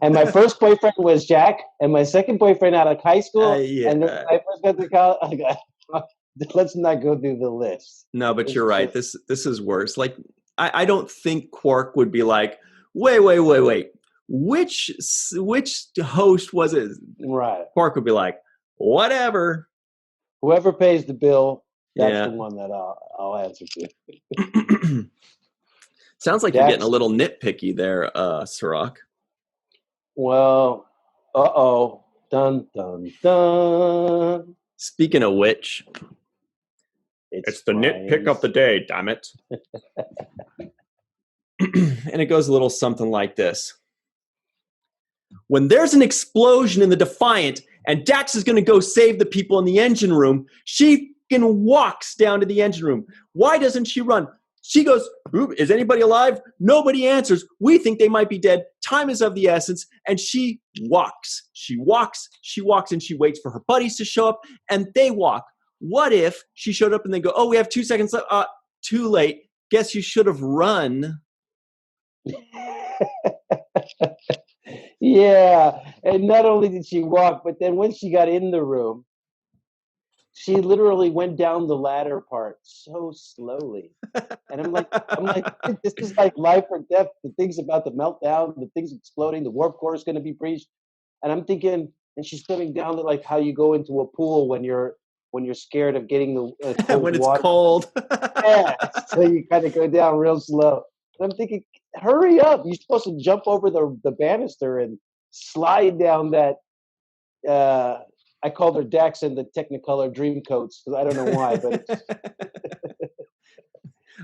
And my first boyfriend was Jack, and my second boyfriend out of high school, and then I first got to college. Let's not go through the list. No, but you're right. This is worse. Like, I don't think Quark would be like, wait. Which host was it? Right. Quark would be like, whatever. Whoever pays the bill, that's the one that I'll answer to. Sounds like you're getting a little nitpicky there, Cirroc. Well, dun dun dun. Speaking of which, it's the nitpick of the day, damn it. And it goes a little something like this. When there's an explosion in the Defiant and Dax is going to go save the people in the engine room, she walks down to the engine room. Why doesn't she run? She goes, is anybody alive? Nobody answers. We think they might be dead. Time is of the essence. And she walks. She walks, and she waits for her buddies to show up, and they walk. What if she showed up and they go, oh, we have 2 seconds left. Too late. Guess you should have run. Yeah. And not only did she walk, but then when she got in the room, she literally went down the ladder part so slowly. And I'm like, this is like life or death. The thing's about to melt down. The thing's exploding. The warp core is going to be breached. And I'm thinking, and she's coming down to like how you go into a pool when you're scared of getting the cold when it's water. cold. Yeah, so you kind of go down real slow. And I'm thinking, hurry up! You're supposed to jump over the banister and slide down that. I called her Dax in the Technicolor Dreamcoats because I don't know why, but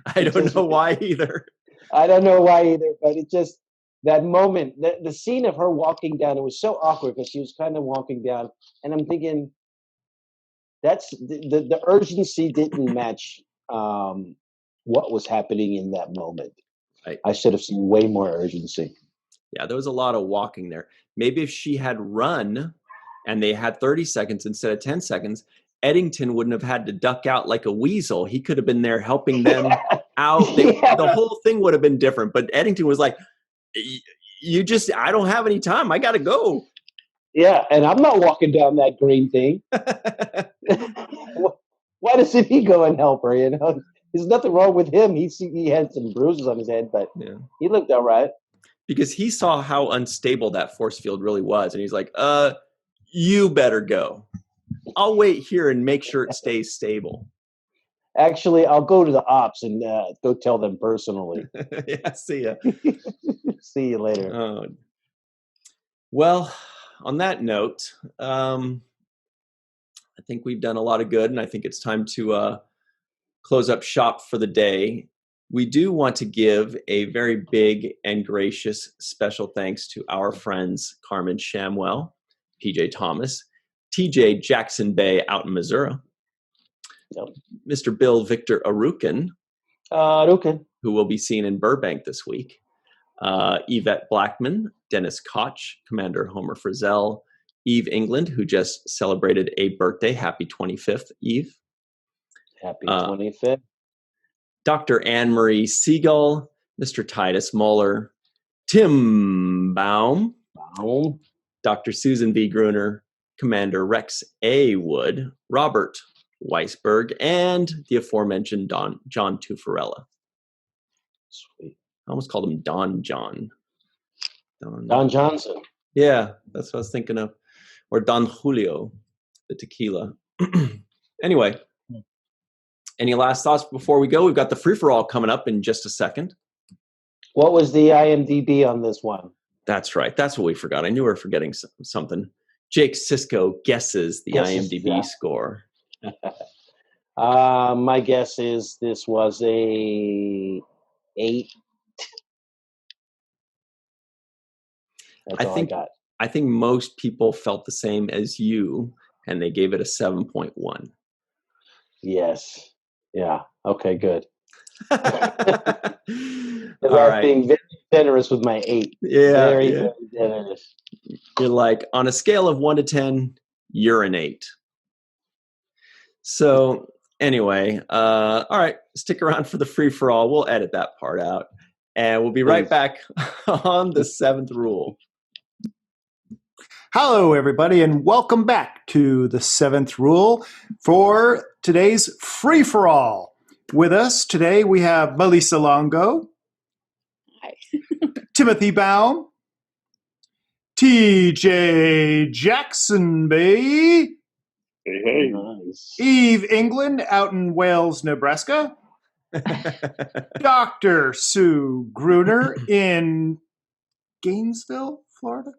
I don't know why either. I don't know why either, but it just that moment, the scene of her walking down, it was so awkward because she was kind of walking down, and I'm thinking that's the urgency didn't match what was happening in that moment. I should have seen way more urgency. Yeah, there was a lot of walking there. Maybe if she had run and they had 30 seconds instead of 10 seconds, Eddington wouldn't have had to duck out like a weasel. He could have been there helping them out. The whole thing would have been different. But Eddington was like, I don't have any time. I got to go. Yeah, and I'm not walking down that green thing. Why doesn't he go and help her? There's nothing wrong with him. He had some bruises on his head, but he looked all right. Because he saw how unstable that force field really was. And he's like, you better go. I'll wait here and make sure it stays stable. Actually, I'll go to the ops and go tell them personally. Yeah, see ya. See you later. Well, on that note, I think we've done a lot of good, and I think it's time to close up shop for the day. We do want to give a very big and gracious special thanks to our friends Carmen Shamwell, PJ Tomas, TJ Jackson-Bey out in Missouri, Mr. Bill Victor Arucan, who will be seen in Burbank this week, Yvette Blackmon, Dennis Koch, Commander Homer Frizzell, Eve England, who just celebrated a birthday. Happy 25th, Eve. Happy 25th. Dr. Marie Segal, Mr. Titus Mohler, Tim Baum, Dr. Susan B. Gruner, Commander Rex A. Wood, Robert Weissburg, and the aforementioned John Tuffarella. Sweet. I almost called him Don John. Don Johnson. Yeah, that's what I was thinking of. Or Don Julio, the tequila. Anyway, any last thoughts before we go? We've got the free-for-all coming up in just a second. What was the IMDb on this one? That's right. That's what we forgot. I knew we were forgetting something. Jake Sisko guesses the IMDb score. My guess is this was a 8. That's all I got. I think most people felt the same as you, and they gave it a 7.1. Yes. Yeah. Okay, good. All right. Being very generous with my 8. Yeah. Very generous. You're like, on a scale of 1 to 10, you're an 8. So anyway, all right, stick around for the free-for-all. We'll edit that part out. And we'll be right back on the 7th rule. Hello, everybody, and welcome back to the 7th rule for today's free-for-all. With us today, we have Melissa Longo. Hi. Timothy Baum. TJ Jackson-Bey. Hey. Nice. Eve England out in Wales, Nebraska. Dr. Sue Gruner in Gainesville, Florida.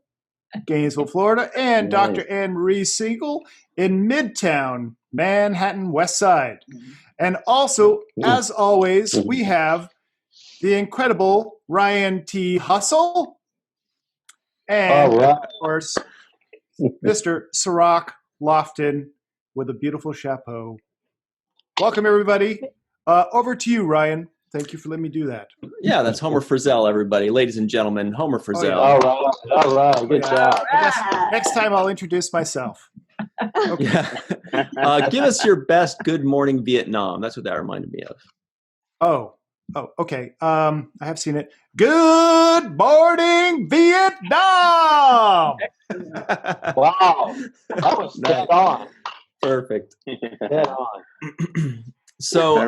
And Dr. Marie Segal in Midtown, Manhattan, West Side. And also, as always, we have the incredible Ryan T. Hustle. And, of course, Mr. Cirroc Lofton with a beautiful chapeau. Welcome, everybody. Over to you, Ryan. Thank you for letting me do that. Yeah, that's Homer Frizzell, everybody. Ladies and gentlemen, Homer Frizzell. All right. Good job. I guess next time I'll introduce myself. Okay. Yeah. Give us your best Good Morning Vietnam. That's what that reminded me of. Oh, okay. I have seen it. Good morning, Vietnam! Wow. That was dead on. Perfect. Dead on. So that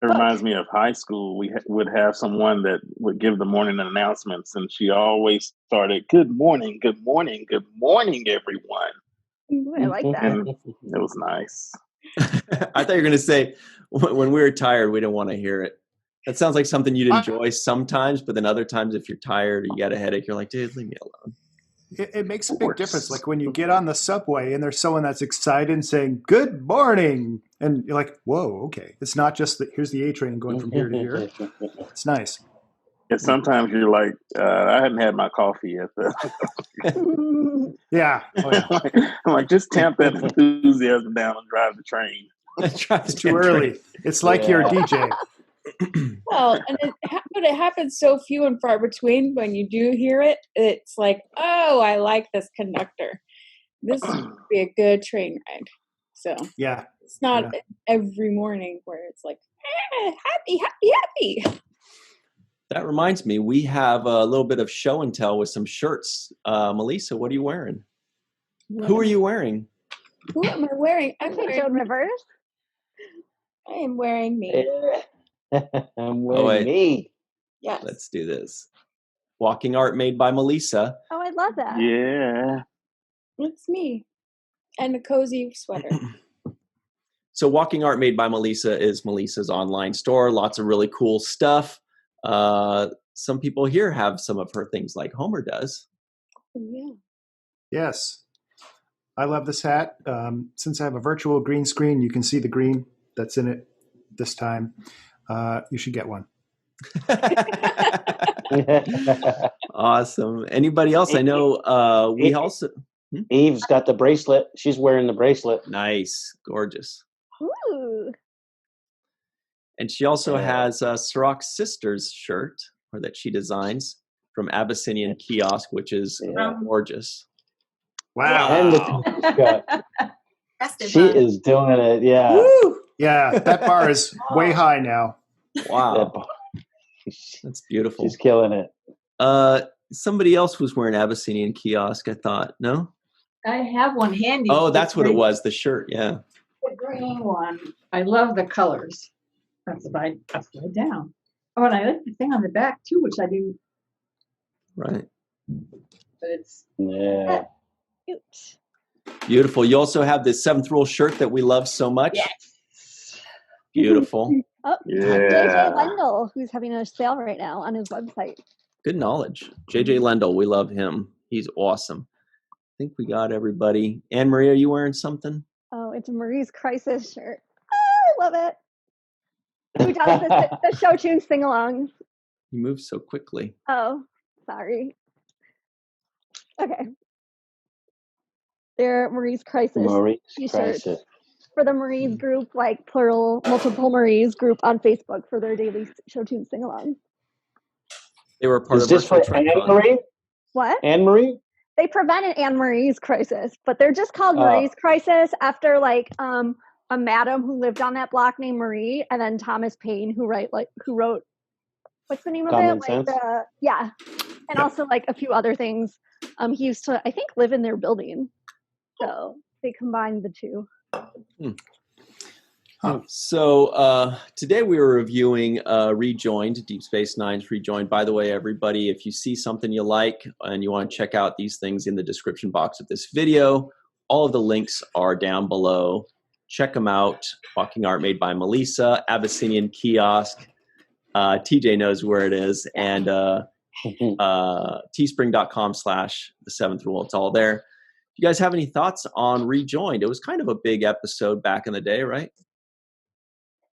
reminds me of high school. We would have someone that would give the morning announcements, and she always started, "Good morning, good morning, good morning, everyone." Ooh, I like that. And it was nice. I thought you were going to say, when we were tired, we didn't want to hear it. That sounds like something you'd enjoy sometimes, but then other times if you're tired or you got a headache, you're like, dude, leave me alone. It makes a big difference. Like when you get on the subway and there's someone that's excited and saying, "Good morning." And you're like, whoa, okay. It's not just that here's the A train going from here to here. It's nice. And sometimes you're like, I hadn't had my coffee yet. Yeah. Oh, yeah. I'm like, just tamp that enthusiasm down and drive the train. It's too early. It's like you're a DJ. Well, and but it happens so few and far between. When you do hear it, it's like, oh, I like this conductor. This would be a good train ride. So yeah, It's not every morning where it's like, happy, happy, happy. That reminds me, we have a little bit of show and tell with some shirts. Melissa, what are you wearing? Who are you wearing? Who am I wearing? I'm Joan wearing Rivers. I am wearing me. I'm wearing me. Yes. Let's do this. Walking art made by Melissa. Oh, I love that. Yeah. It's me. And a cozy sweater. So Walking Art Made by Melissa is Melissa's online store. Lots of really cool stuff. Some people here have some of her things like Homer does. Oh, yeah. Yes. I love this hat. Since I have a virtual green screen, you can see the green that's in it this time. You should get one. Awesome. Anybody else? I know we also... Eve's got the bracelet. She's wearing the bracelet. Nice. Gorgeous. Ooh. And she also has a Cirroc Sisters shirt or that she designs from Abyssinian Kiosk, which is gorgeous. Wow. And she is doing it. Yeah. Woo! Yeah, that bar is way high now. Wow. That's beautiful. She's killing it. Somebody else was wearing Abyssinian Kiosk, I thought. No? I have one handy. Oh, that's what it was, the shirt, yeah. The green one. I love the colors. That's upside down. Oh, and I like the thing on the back too, which I didn't. Right. But it's Cute. Beautiful. You also have this Seventh Rule shirt that we love so much. Yes. Beautiful. Oh, Yeah. JJ Wendell, who's having a sale right now on his website. Good knowledge. JJ Lendl, we love him. He's awesome. I think we got everybody. Anne Marie, are you wearing something? Oh, it's Marie's Crisis shirt. Oh, I love it. Who does the show tune sing-alongs? You move so quickly. Oh, sorry. Okay. They're Marie's Crisis Marie's t-shirts Crisis. for the Marie's group, like plural, multiple Marie's group on Facebook for their daily show tune sing-along. They were part Is of this our for Anne Marie? What? Anne Marie? They prevented Anne Marie's Crisis, but they're just called Marie's Crisis after like a madam who lived on that block named Marie, and then Thomas Paine who wrote what's the name of Common it? Sense? And also like a few other things. He used to, I think, live in their building, so they combined the two. So today we were reviewing Rejoined, Deep Space Nine's Rejoined. By the way, everybody, if you see something you like and you want to check out these things in the description box of this video, all of the links are down below. Check them out. Walking Art Made by Melissa, Abyssinian Kiosk. TJ knows where it is. And teespring.com/the seventh rule. It's all there. You guys have any thoughts on Rejoined? It was kind of a big episode back in the day, right?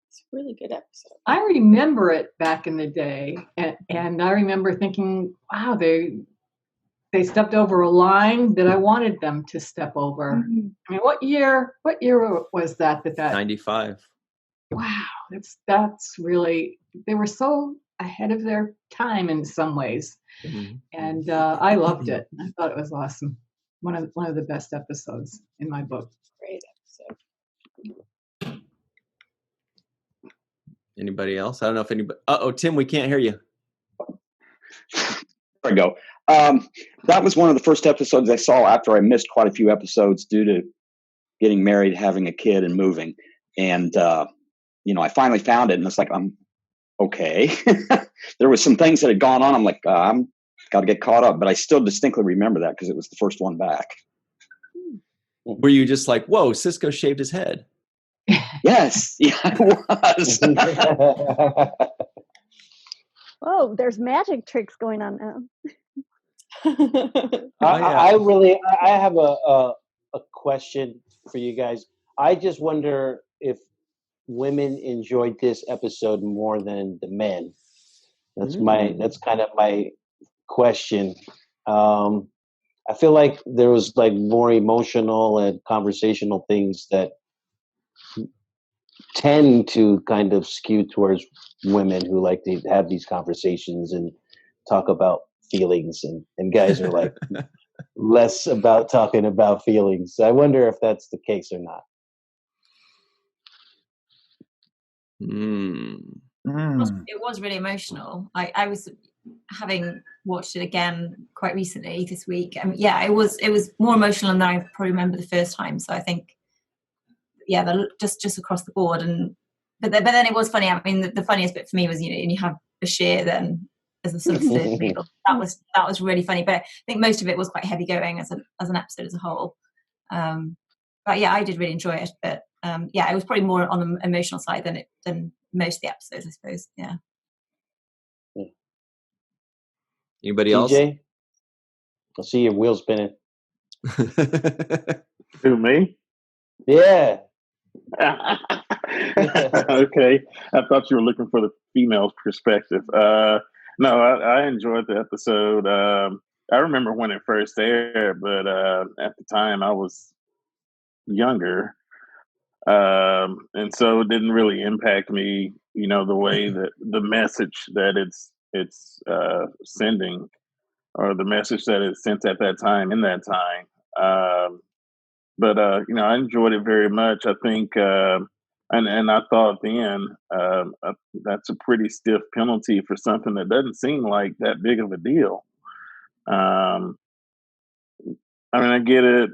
It's a really good episode. I remember it back in the day, and I remember thinking, wow, they stepped over a line that I wanted them to step over. Mm-hmm. I mean, what year was that? 95. Wow, that's really, they were so ahead of their time in some ways. Mm-hmm. And I loved it. I thought it was awesome. One of the best episodes in my book. Great episode. Anybody else? I don't know if anybody. Tim, we can't hear you. There we go. That was one of the first episodes I saw after I missed quite a few episodes due to getting married, having a kid, and moving. And I finally found it, and it's like, I'm okay. There was some things that had gone on. I'm like, I'm got to get caught up, but I still distinctly remember that because it was the first one back. Were you just like, whoa, Sisko shaved his head? Yes, yeah, I was. Oh, there's magic tricks going on now. I have a question for you guys. I just wonder if women enjoyed this episode more than the men. That's kind of my question. I feel like there was like more emotional and conversational things that tend to kind of skew towards women who like to have these conversations and talk about feelings, and guys are like less about talking about feelings. I wonder if that's the case or not. It was really emotional. I was having watched it again quite recently this week. It was more emotional than I probably remember the first time. So I think, just across the board. But then it was funny. I mean, the funniest bit for me was, and you have Bashir then as a sort of third wheel. That was really funny. But I think most of it was quite heavy going as an episode as a whole. But yeah, I did really enjoy it. But it was probably more on the emotional side than most of the episodes, I suppose. Yeah. Anybody else? TJ? I see your wheel spinning. Who, me? Yeah. Okay. I thought you were looking for the female's perspective. No, I enjoyed the episode. I remember when it first aired, but at the time I was younger. And so it didn't really impact me, the way that the message that it's sending, or the message that it sent at that time, in that time. But I enjoyed it very much. I think, and I thought then that's a pretty stiff penalty for something that doesn't seem like that big of a deal. I mean, I get it,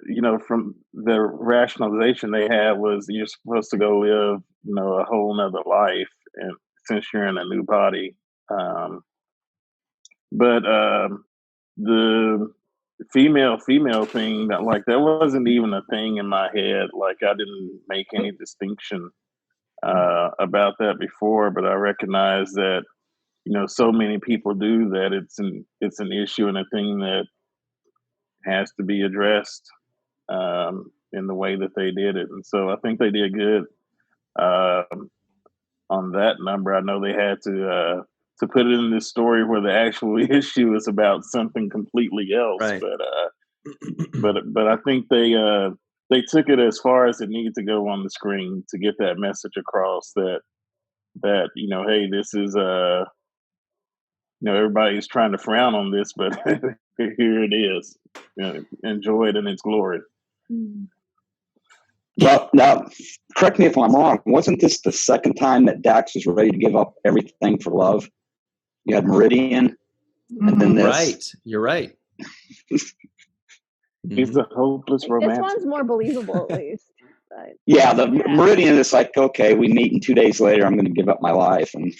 from the rationalization they had was you're supposed to go live, a whole nother life, and since you're in a new body. But the female thing, that wasn't even a thing in my head. Like, I didn't make any distinction about that before, but I recognize that, so many people do that. It's an issue and a thing that has to be addressed in the way that they did it. And so I think they did good on that number. I know they had to put it in this story where the actual issue is about something completely else. Right. But I think they took it as far as it needed to go on the screen to get that message across that hey, this is everybody's trying to frown on this, but here it is. Enjoy it in its glory. Well, now, correct me if I'm wrong. Wasn't this the second time that Dax was ready to give up everything for love? You had Meridian, and then this. Right. You're right. He's a hopeless romantic. This one's more believable, at least. But, yeah, Meridian is like, okay, we meet, and 2 days later, I'm going to give up my life. And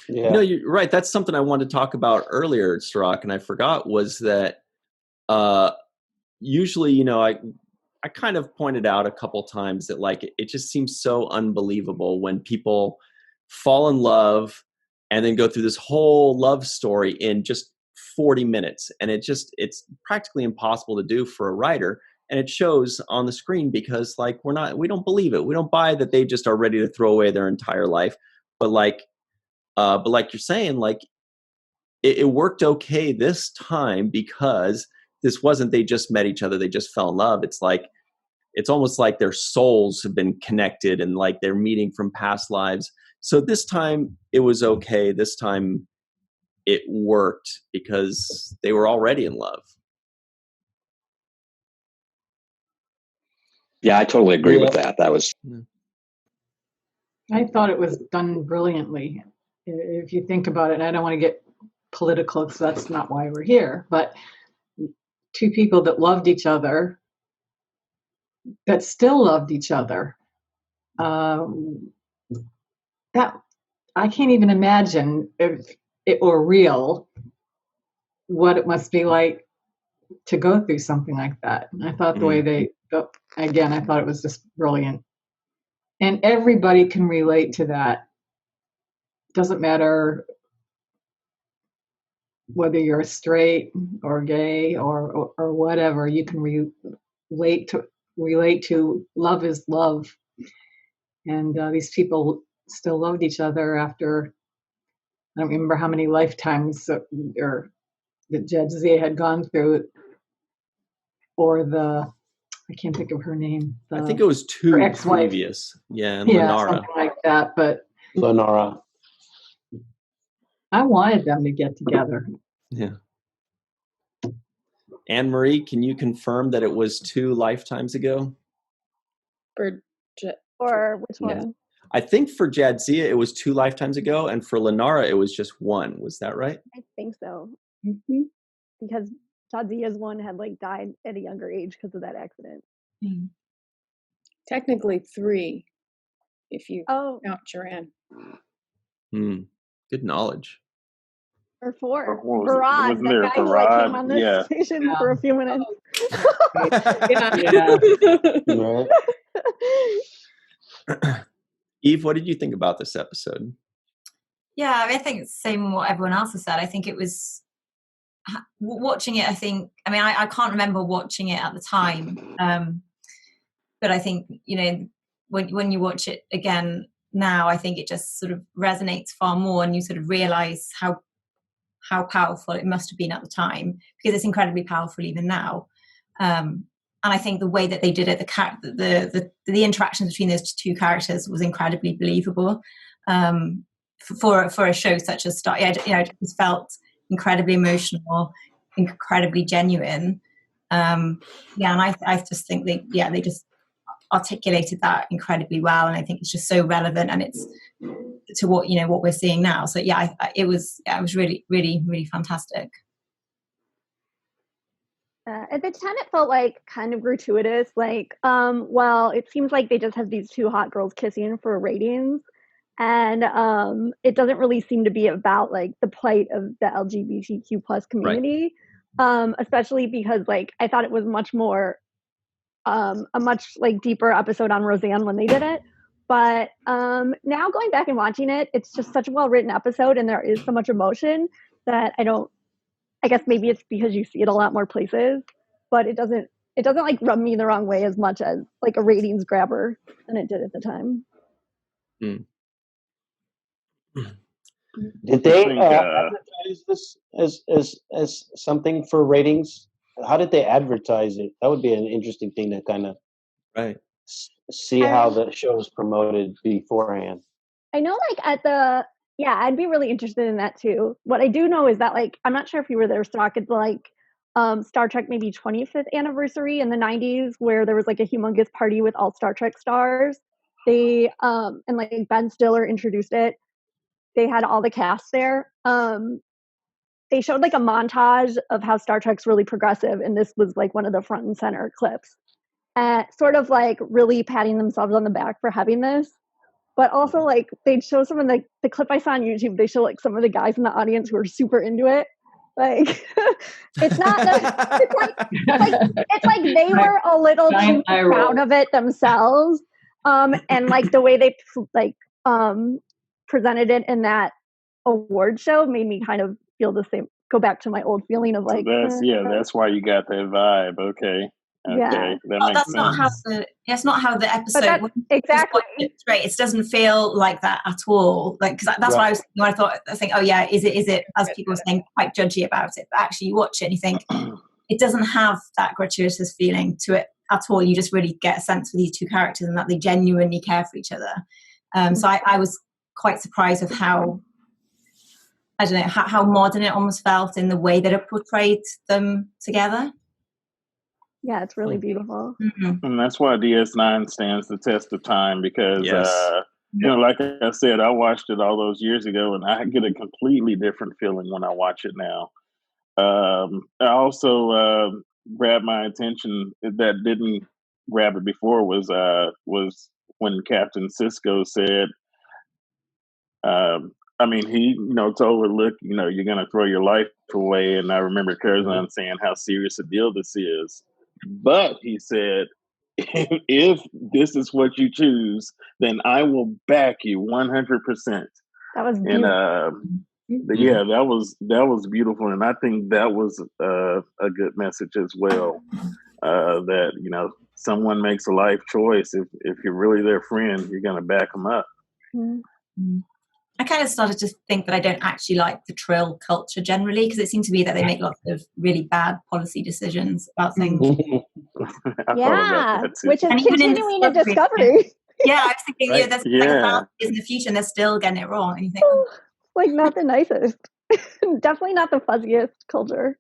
Yeah. No, you're right. That's something I wanted to talk about earlier, Cirroc, and I forgot, was that usually, I kind of pointed out a couple times that, like, it just seems so unbelievable when people fall in love and then go through this whole love story in just 40 minutes. And it's practically impossible to do for a writer. And it shows on the screen because, like, we don't believe it. We don't buy that they just are ready to throw away their entire life. But like you're saying, like, it worked okay this time because this wasn't they just met each other, they just fell in love. It's almost like their souls have been connected and like they're meeting from past lives. So this time it was okay. This time it worked because they were already in love. yeah, I totally agree with that. That was. I thought it was done brilliantly. If you think about it, and I don't want to get political because that's not why we're here, but two people that loved each other, that still loved each other, that I can't even imagine if it were real, what it must be like to go through something like that. And I thought the way again, I thought it was just brilliant. And everybody can relate to that. Doesn't matter whether you're straight or gay or whatever, you can relate to love is love. And these people still loved each other after, I don't remember how many lifetimes or that Judge Z had gone through, or I can't think of her name. I think it was two previous. Yeah, and Lenara. Something like that. But Lenara. I wanted them to get together. Yeah. Anne-Marie, can you confirm that it was 2 lifetimes ago? or which one? I think for Jadzia it was 2 lifetimes ago, and for Lenara it was just 1. Was that right? I think so. Mm-hmm. Because Jadzia's one had like died at a younger age because of that accident. Technically 3, if you Oh, count Joanne. Good knowledge. or 4. Or what was it? Varad, Wasn't that there guy who like came Varad? on this Yeah. station Yeah. for a few minutes. Yeah. Right. Eve, what did you think about this episode? Yeah, I think it's the same what everyone else has said. I think it was watching it. I can't remember watching it at the time, but I think when you watch it again now, I think it just sort of resonates far more, and you sort of realize how powerful it must have been at the time, because it's incredibly powerful even now. And I think the way that they did it, the interactions between those 2 characters was incredibly believable. For a show such as Star, it just felt incredibly emotional, incredibly genuine. And I just think they just articulated that incredibly well, and I think it's just so relevant, and it's to what we're seeing now. So it was really, really, really fantastic. At the time, it felt like kind of gratuitous. Like, it seems like they just have these 2 hot girls kissing for ratings, and it doesn't really seem to be about like the plight of the LGBTQ plus community, especially because like I thought it was much more a much like deeper episode on Roseanne when they did it. But now going back and watching it, it's just such a well written episode, and there is so much emotion that I guess maybe it's because you see it a lot more places, but it doesn't like rub me the wrong way as much as like a ratings grabber than it did at the time. Did they think, advertise this as something for ratings? How did they advertise it? That would be an interesting thing to kind of see how the show was promoted beforehand. I know, like I'd be really interested in that too. What I do know is that, like, I'm not sure if you were there, Stock, at the like Star Trek maybe 25th anniversary in the 90s, where there was like a humongous party with all Star Trek stars. They and like Ben Stiller introduced it. They had all the cast there. They showed like a montage of how Star Trek's really progressive, and this was like one of the front and center clips. Sort of like really patting themselves on the back for having this. But also, like, they'd show some of the clip I saw on YouTube, they show like some of the guys in the audience who are super into it. Like, it's like they were a little too proud of it themselves. And like the way they presented it in that award show made me kind of feel the same, go back to my old feeling of like, that's why you got that vibe. Okay, yeah. That's not how the episode exactly. It's great. It doesn't feel like that at all. Like, because that's what I was thinking when I think, oh yeah, is it as people were saying, quite judgy about it? But actually, you watch it and you think it doesn't have that gratuitous feeling to it at all. You just really get a sense for these 2 characters and that they genuinely care for each other. So I was quite surprised of how, I don't know, how modern it almost felt in the way that it portrayed them together. Yeah, it's really beautiful. Mm-hmm. And that's why DS9 stands the test of time, because, like I said, I watched it all those years ago, and I get a completely different feeling when I watch it now. I also grabbed my attention that didn't grab it before was when Captain Sisko said, he, told her, look, you're going to throw your life away. And I remember Curzon saying how serious a deal this is. But he said, if this is what you choose, then I will back you 100%. That was beautiful. And that was beautiful. And I think that was a good message as well. That, someone makes a life choice. If you're really their friend, you're going to back them up. Mm-hmm. I kind of started to think that I don't actually like the Trill culture generally, because it seems to be that they make lots of really bad policy decisions about things. Yeah, which is continuing a Discovery. Yeah, I was thinking, there's like 1,000 years in the future and they're still getting it wrong. And you think, like, not the nicest. Definitely not the fuzziest culture.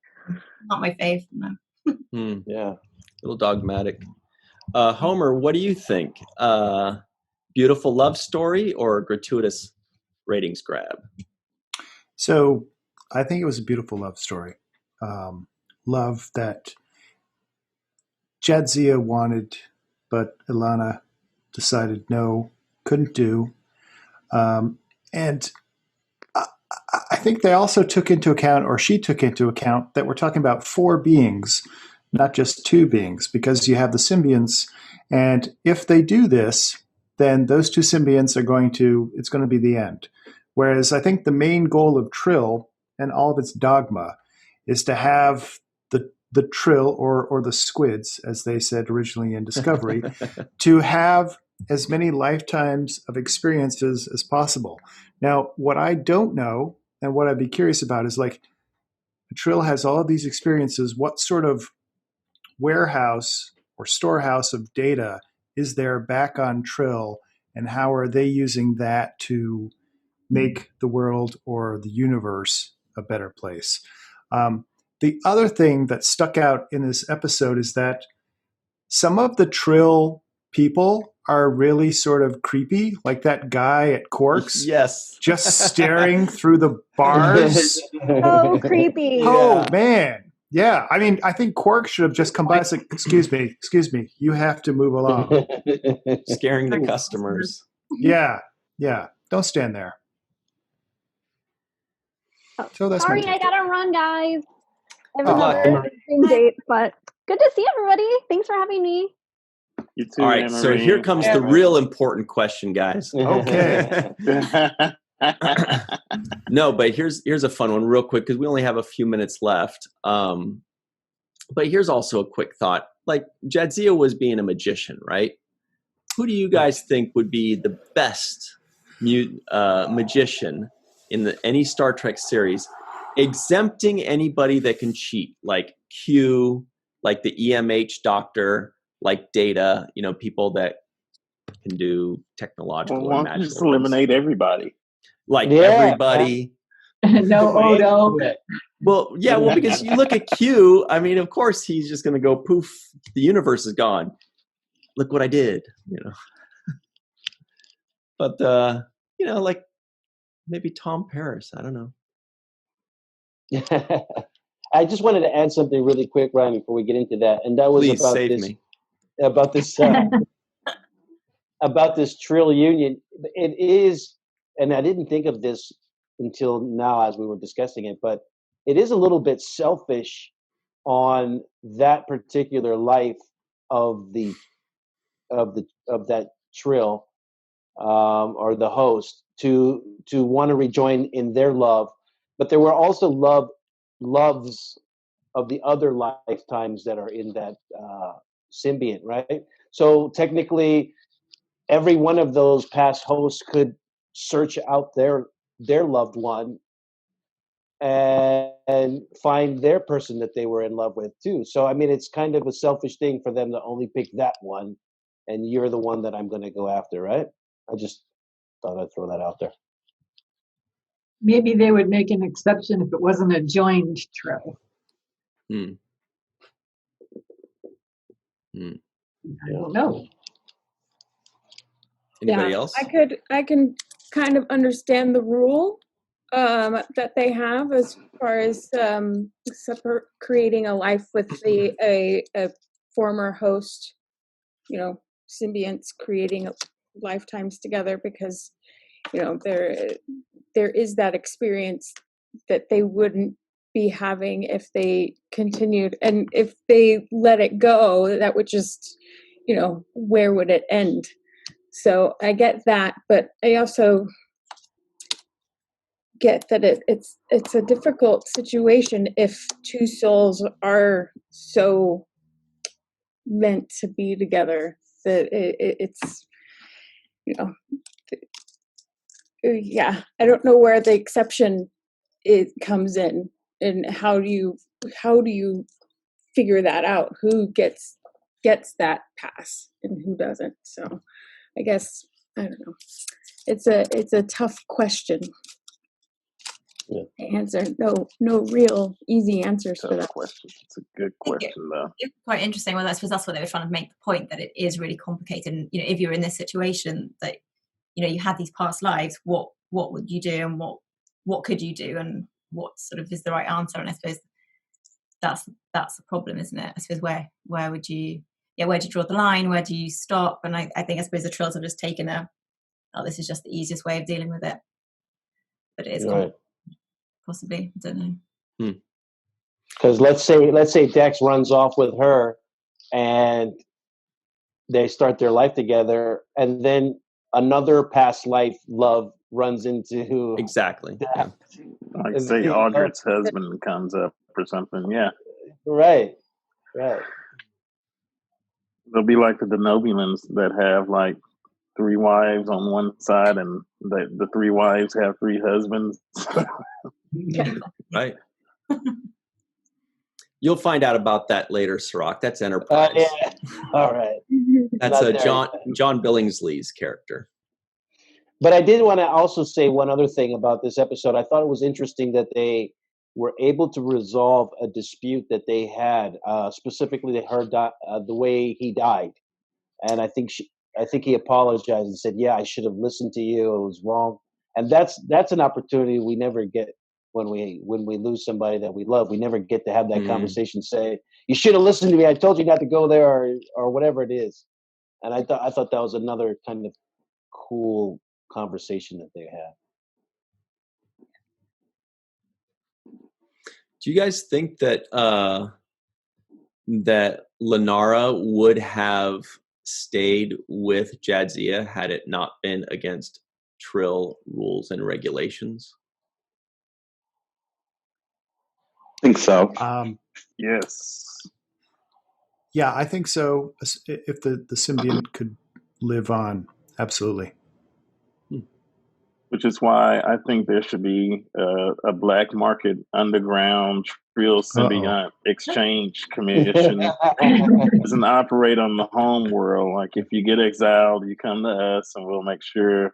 Not my fave, no. Yeah, a little dogmatic. Homer, what do you think? beautiful love story or a gratuitous ratings grab? So I think it was a beautiful love story. Love that Jadzia wanted, but Ilana decided no, couldn't do. And I think they also took into account, or she took into account, that we're talking about 4 beings, not just 2 beings, because you have the symbionts. And if they do this, then those 2 symbionts it's going to be the end. Whereas I think the main goal of Trill and all of its dogma is to have the Trill, or the squids, as they said originally in Discovery, to have as many lifetimes of experiences as possible. Now, what I don't know, and what I'd be curious about, is like, Trill has all of these experiences. What sort of warehouse or storehouse of data is there back on Trill, and how are they using that to make the world or the universe a better place? The other thing that stuck out in this episode is that some of the Trill people are really sort of creepy, like that guy at Quark's. Yes. Just staring through the bars. So creepy. Oh, man. Yeah. I mean, I think Quark should have just come by and said, excuse me, you have to move along. Scaring the customers. Yeah. Don't stand there. So that's Sorry, my I gotta run, guys. I have Good luck. another Zoom date, but good to see everybody. Thanks for having me. You too. All right, so here comes the real important question, guys. Okay. No, but here's a fun one real quick, because we only have a few minutes left. But here's also a quick thought. Like, Jadzia was being a magician, right? Who do you guys think would be the best magician in any Star Trek series, exempting anybody that can cheat, like Q, like the EMH doctor, like Data, people that can do technological or magical just eliminate everybody. Like everybody. No Odo. Well, yeah, because you look at Q, I mean, of course he's just going to go poof, the universe is gone. Look what I did, But, like maybe Tom Paris, I don't know. I just wanted to add something really quick, Ryan, before we get into that. And that was Please about save this, me. about this, about this Trill Union. It is, and I didn't think of this until now as we were discussing it, but it is a little bit selfish on that particular life of that Trill, or the host, to want to rejoin in their love. But there were also loves of the other lifetimes that are in that symbiont, right? So technically, every one of those past hosts could search out their loved one and find their person that they were in love with too. So I mean, it's kind of a selfish thing for them to only pick that one, and you're the one that I'm going to go after, right? I just thought I'd throw that out there. Maybe they would make an exception if it wasn't a joined Trill. I don't know. Anybody else? I can kind of understand the rule that they have as far as creating a life with a former host, symbionts creating lifetimes together, because there is that experience that they wouldn't be having if they continued, and if they let it go, that would just, where would it end? So I get that, but I also get that it's a difficult situation if 2 souls are so meant to be together that it's yeah, I don't know where the exception comes in, and how do you figure that out? Who gets that pass and who doesn't? So I guess I don't know. It's a tough question. answer. No real easy answers for Tough that. question. It's a good question, though. It's quite interesting. Well, I suppose that's what they were trying to make the point, that it is really complicated. And if you're in this situation that you had these past lives, what would you do, and what could you do, and what sort of is the right answer? And I suppose that's the problem, isn't it? I suppose where would you where do you draw the line? Where do you stop? And I suppose the Trills have just taken this is just the easiest way of dealing with it. But it is Right. possibly. I don't know. Because let's say Dex runs off with her, and they start their life together, and then another past life love runs into Exactly. Dex. Like, say Audrey's husband comes up or something. Yeah. Right. They'll be like the Denobulans that have like 3 wives on one side, and the 3 wives have 3 husbands. Right. You'll find out about that later, Cirroc. That's Enterprise. Yeah. All right. That's Not John Billingsley's character. But I did want to also say one other thing about this episode. I thought it was interesting that they were able to resolve a dispute that they had, specifically the way he died. And I think he apologized and said, "Yeah, I should have listened to you. It was wrong." And that's an opportunity we never get when we lose somebody that we love. We never get to have that conversation. Say, "You should have listened to me. I told you not to go there," or whatever it is. And I thought that was another kind of cool conversation that they had. Do you guys think that that Lenara would have stayed with Jadzia had it not been against Trill rules and regulations? I think so. Yes. Yeah, I think so. If the symbiont could live on, absolutely. Which is why I think there should be a black market underground Trill symbiont exchange commission. Doesn't operate on the home world. Like, if you get exiled, you come to us, and we'll make sure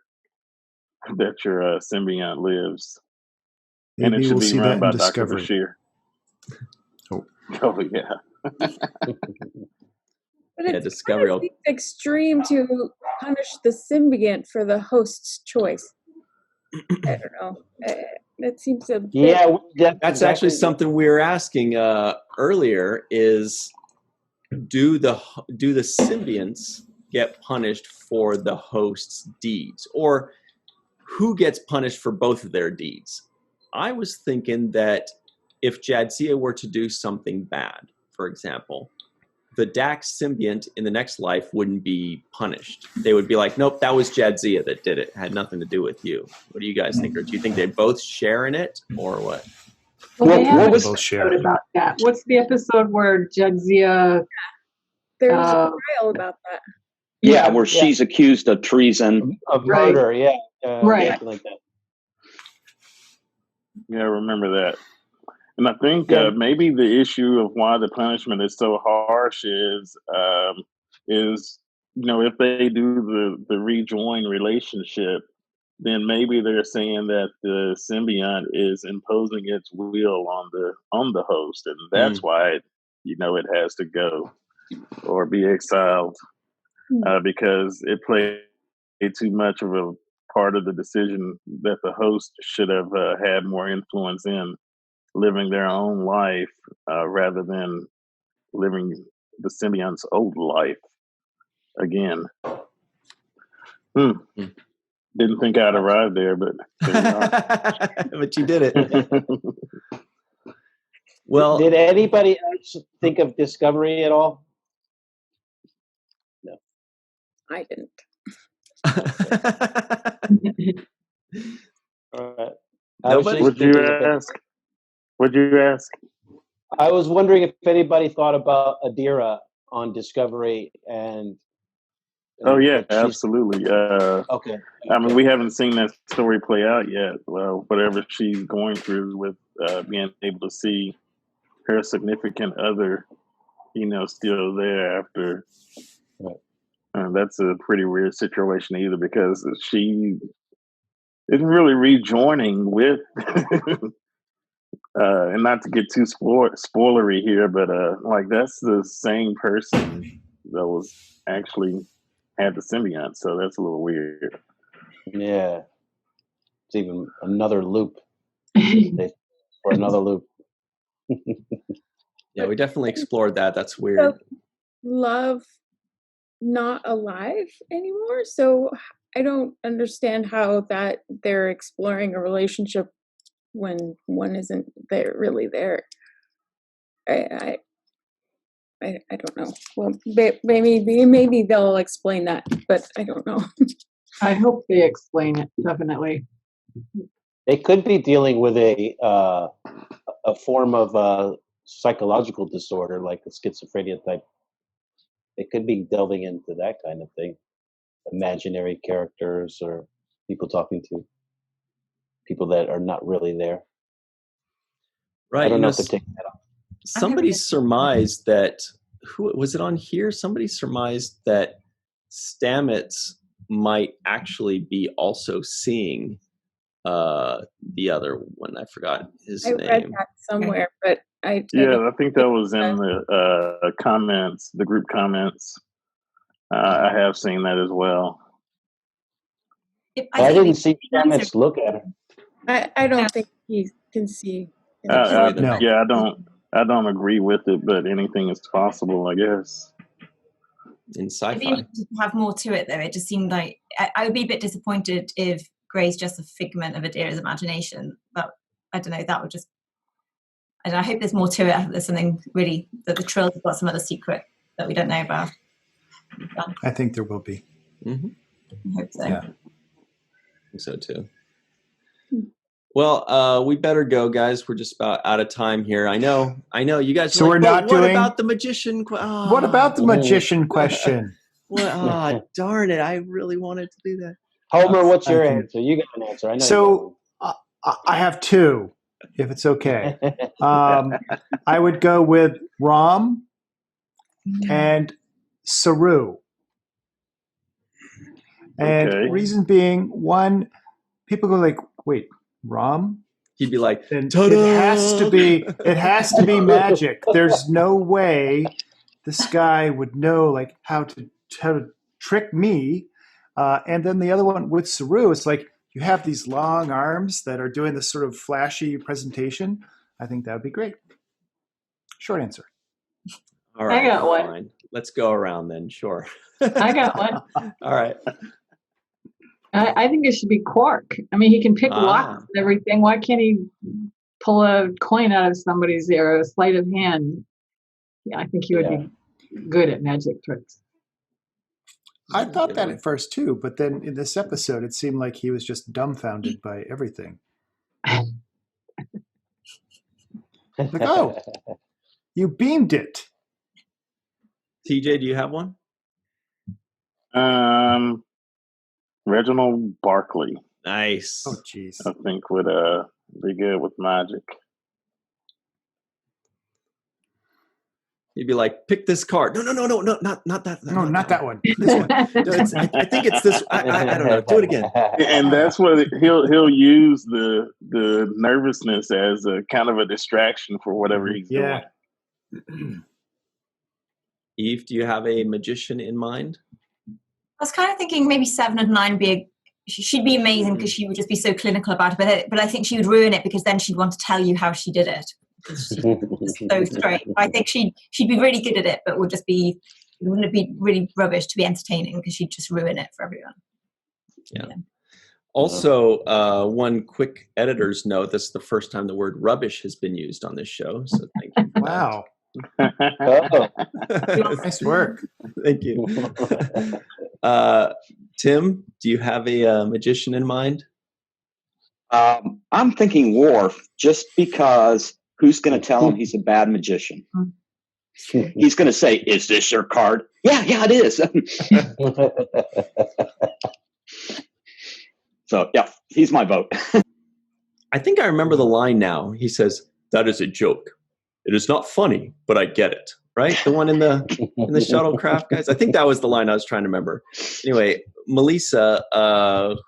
that your symbiont lives. Maybe and it should we'll be see run that by in Dr. Discovery. Bashir. Oh. Oh yeah. But Yeah, it's Discovery. kind of extreme to punish the symbiont for the host's choice. I don't know. That seems a bit... Yeah, That's actually something we were asking earlier. Is do the symbionts get punished for the host's deeds, or who gets punished for both of their deeds? I was thinking that if Jadzia were to do something bad, for example, the Dax symbiont in the next life wouldn't be punished. They would be like, nope, that was Jadzia that did it. It had nothing to do with you. What do you guys think? Or do you think they both share in it, or what? Well, they have what an was both share? episode about that. What's the episode where Jadzia? There was a trial about that. Yeah, where she's accused of treason. Of murder, yeah. Right. Something like that. Yeah, I remember that. And I think maybe the issue of why the punishment is so harsh is if they do the rejoin relationship, then maybe they're saying that the symbiont is imposing its will on the host, and that's why it has to go or be exiled because it played too much of a part of the decision that the host should have had more influence in living their own life rather than living the symbiont's old life again. Didn't think I'd arrive there, but but you did it. Well, did anybody else think of Discovery at all? No, I didn't. All right. Would you ask? Would you ask? I was wondering if anybody thought about Adira on Discovery and. Oh yeah, absolutely. Okay. I mean, we haven't seen that story play out yet. Well, whatever she's going through with being able to see her significant other, still there after. Right. That's a pretty weird situation either, because she isn't really rejoining with, and not to get too spoilery here, but like that's the same person that was actually had the symbiont, so that's a little weird. Yeah, it's even another loop. Or another loop. Yeah, we definitely explored that. That's weird. Love not alive anymore, so I don't understand how that they're exploring a relationship when one isn't really there. I don't know. Well, maybe they'll explain that, but I don't know. I hope they explain it, definitely. They could be dealing with a form of psychological disorder, like a schizophrenia type. They could be delving into that kind of thing. Imaginary characters or people talking to people that are not really there. Right. I don't know if they're taking that off. Somebody surmised that, who was it on here? Somebody surmised that Stamets might actually be also seeing the other one. I forgot his name. I read that somewhere, but I think that was in the comments, the group comments. I have seen that as well. I didn't see Stamets look at her. I don't think he can see. No. Yeah, I don't agree with it, but anything is possible, I guess. In sci-fi, it'd be interesting to have more to it, though. It just seemed like I would be a bit disappointed if Grey's just a figment of Adira's imagination. But I don't know. That would just. I hope there's more to it. There's something really that the Trill has got some other secret that we don't know about. I think there will be. Mm-hmm. I hope so. Yeah. I think so too. Well, we better go, guys. We're just about out of time here. I know. You guys. So we're not doing. What about the magician? What about the magician question? What? Darn it! I really wanted to do that. Homer, what's your answer? You got an answer. I know. So I have two, if it's okay. I would go with Rom and Saru. And reason being, one, people go like, wait, Rom? He'd be like, it has to be magic. There's no way this guy would know like how to trick me. And then the other one with Saru, it's like you have these long arms that are doing this sort of flashy presentation. I think that would be great. Short answer. All right, I got one. Fine. Let's go around then. Sure. I got one. All right. I think it should be Quark. I mean, he can pick locks and everything. Why can't he pull a coin out of somebody's ear or a sleight of hand? Yeah, I think he would be good at magic tricks. I thought that at first too, but then in this episode, it seemed like he was just dumbfounded by everything. Like, oh, you beamed it. TJ, do you have one? Reginald Barkley. Nice. Oh, jeez. I think would be good with magic. You'd be like, pick this card. No, not that. No, not that one. This one. No, I think it's this. I don't know. Do it again. And that's what he'll use the nervousness as a kind of a distraction for whatever he's doing. Eve, do you have a magician in mind? I was kind of thinking maybe 7 and 9 she'd be amazing because she would just be so clinical about it. But I think she would ruin it because then she'd want to tell you how she did it. She's so straight. I think she'd be really good at it, but wouldn't it be really rubbish to be entertaining because she'd just ruin it for everyone. Yeah. Also, one quick editor's note: this is the first time the word "rubbish" has been used on this show. So thank you. Wow. Nice work. Thank you. Tim, do you have a magician in mind? I'm thinking Worf, just because who's going to tell him he's a bad magician? He's going to say, "Is this your card?" Yeah, it is. So, yeah, he's my vote. I think I remember the line now. He says, "That is a joke. It is not funny, but I get it." right? The one in the shuttlecraft, guys. I think that was the line I was trying to remember. Anyway, Malissa,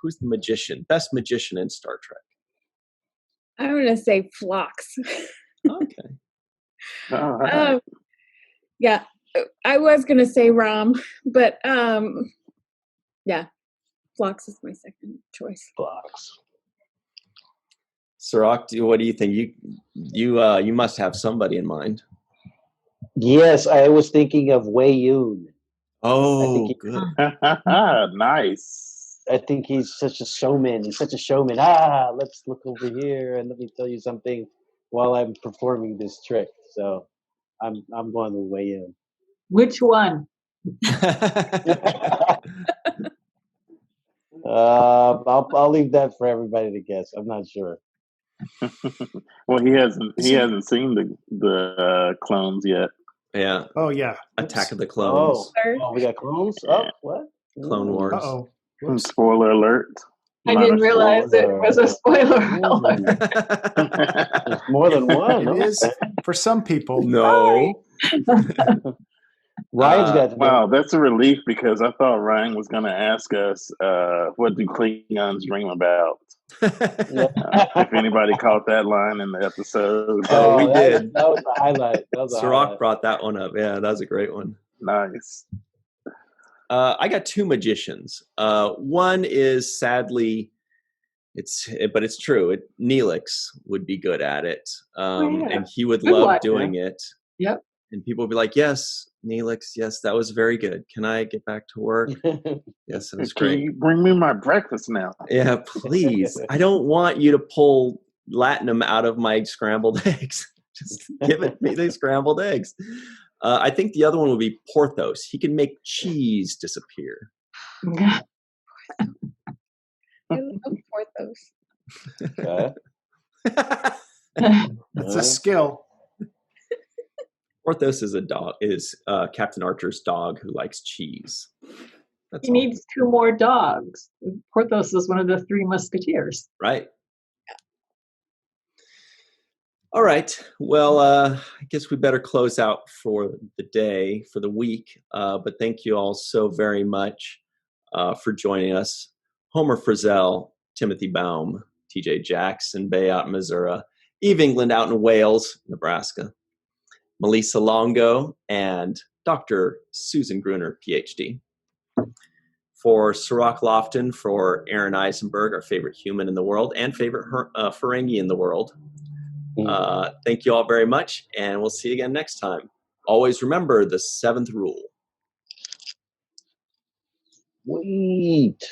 who's the magician? Best magician in Star Trek? I'm gonna say Phlox. Okay. All right. Yeah, I was gonna say Rom, but yeah, Phlox is my second choice. Box. Cirroc, what do you think? You must have somebody in mind. Yes, I was thinking of Wei Yun. Oh, good. Nice. I think he's such a showman. He's such a showman. Let's look over here and let me tell you something while I'm performing this trick. So I'm going to Wei Yun. Which one? I'll leave that for everybody to guess. I'm not sure. Well, he hasn't seen the clones yet. Yeah. Oh yeah. Attack of the Clones. Oh, we got clones? Oh, what? Clone Wars. Uh-oh. Spoiler alert. I Not didn't a realize it spoiler. was a spoiler alert. There's more than one. It is for some people. No. Ryan's got to know. Wow, that's a relief because I thought Ryan was going to ask us, what do Klingons dream about? If anybody caught that line in the episode. Oh, we did. That was a highlight. Cirroc brought that one up. Yeah, that was a great one. Nice. I got two magicians. One is sadly, but it's true. Neelix would be good at it, and he would Good love one, doing it. Yep. And people would be like, "Yes, Neelix, yes, that was very good. Can I get back to work?" Yes, it was Can great. you bring me my breakfast now? Yeah, please. I don't want you to pull latinum out of my scrambled eggs. Just give me the scrambled eggs. I think the other one would be Porthos. He can make cheese disappear. I love Porthos. Okay. That's a skill. Porthos is Captain Archer's dog who likes cheese. That's He all. needs two more dogs. Porthos is one of the three musketeers. Right. All right. Well, I guess we better close out for the day, for the week. But thank you all so very much for joining us. Homer Frizzell, Timothy Baum, TJ Jackson-Bey out in Missouri, Eve England out in Wales, Nebraska, Melissa Longo, and Dr. Susan Gruner, PhD. For Cirroc Lofton, for Aron Eisenberg, our favorite human in the world and favorite Ferengi in the world. Thank you all very much, and we'll see you again next time. Always remember the 7th rule. Sweet.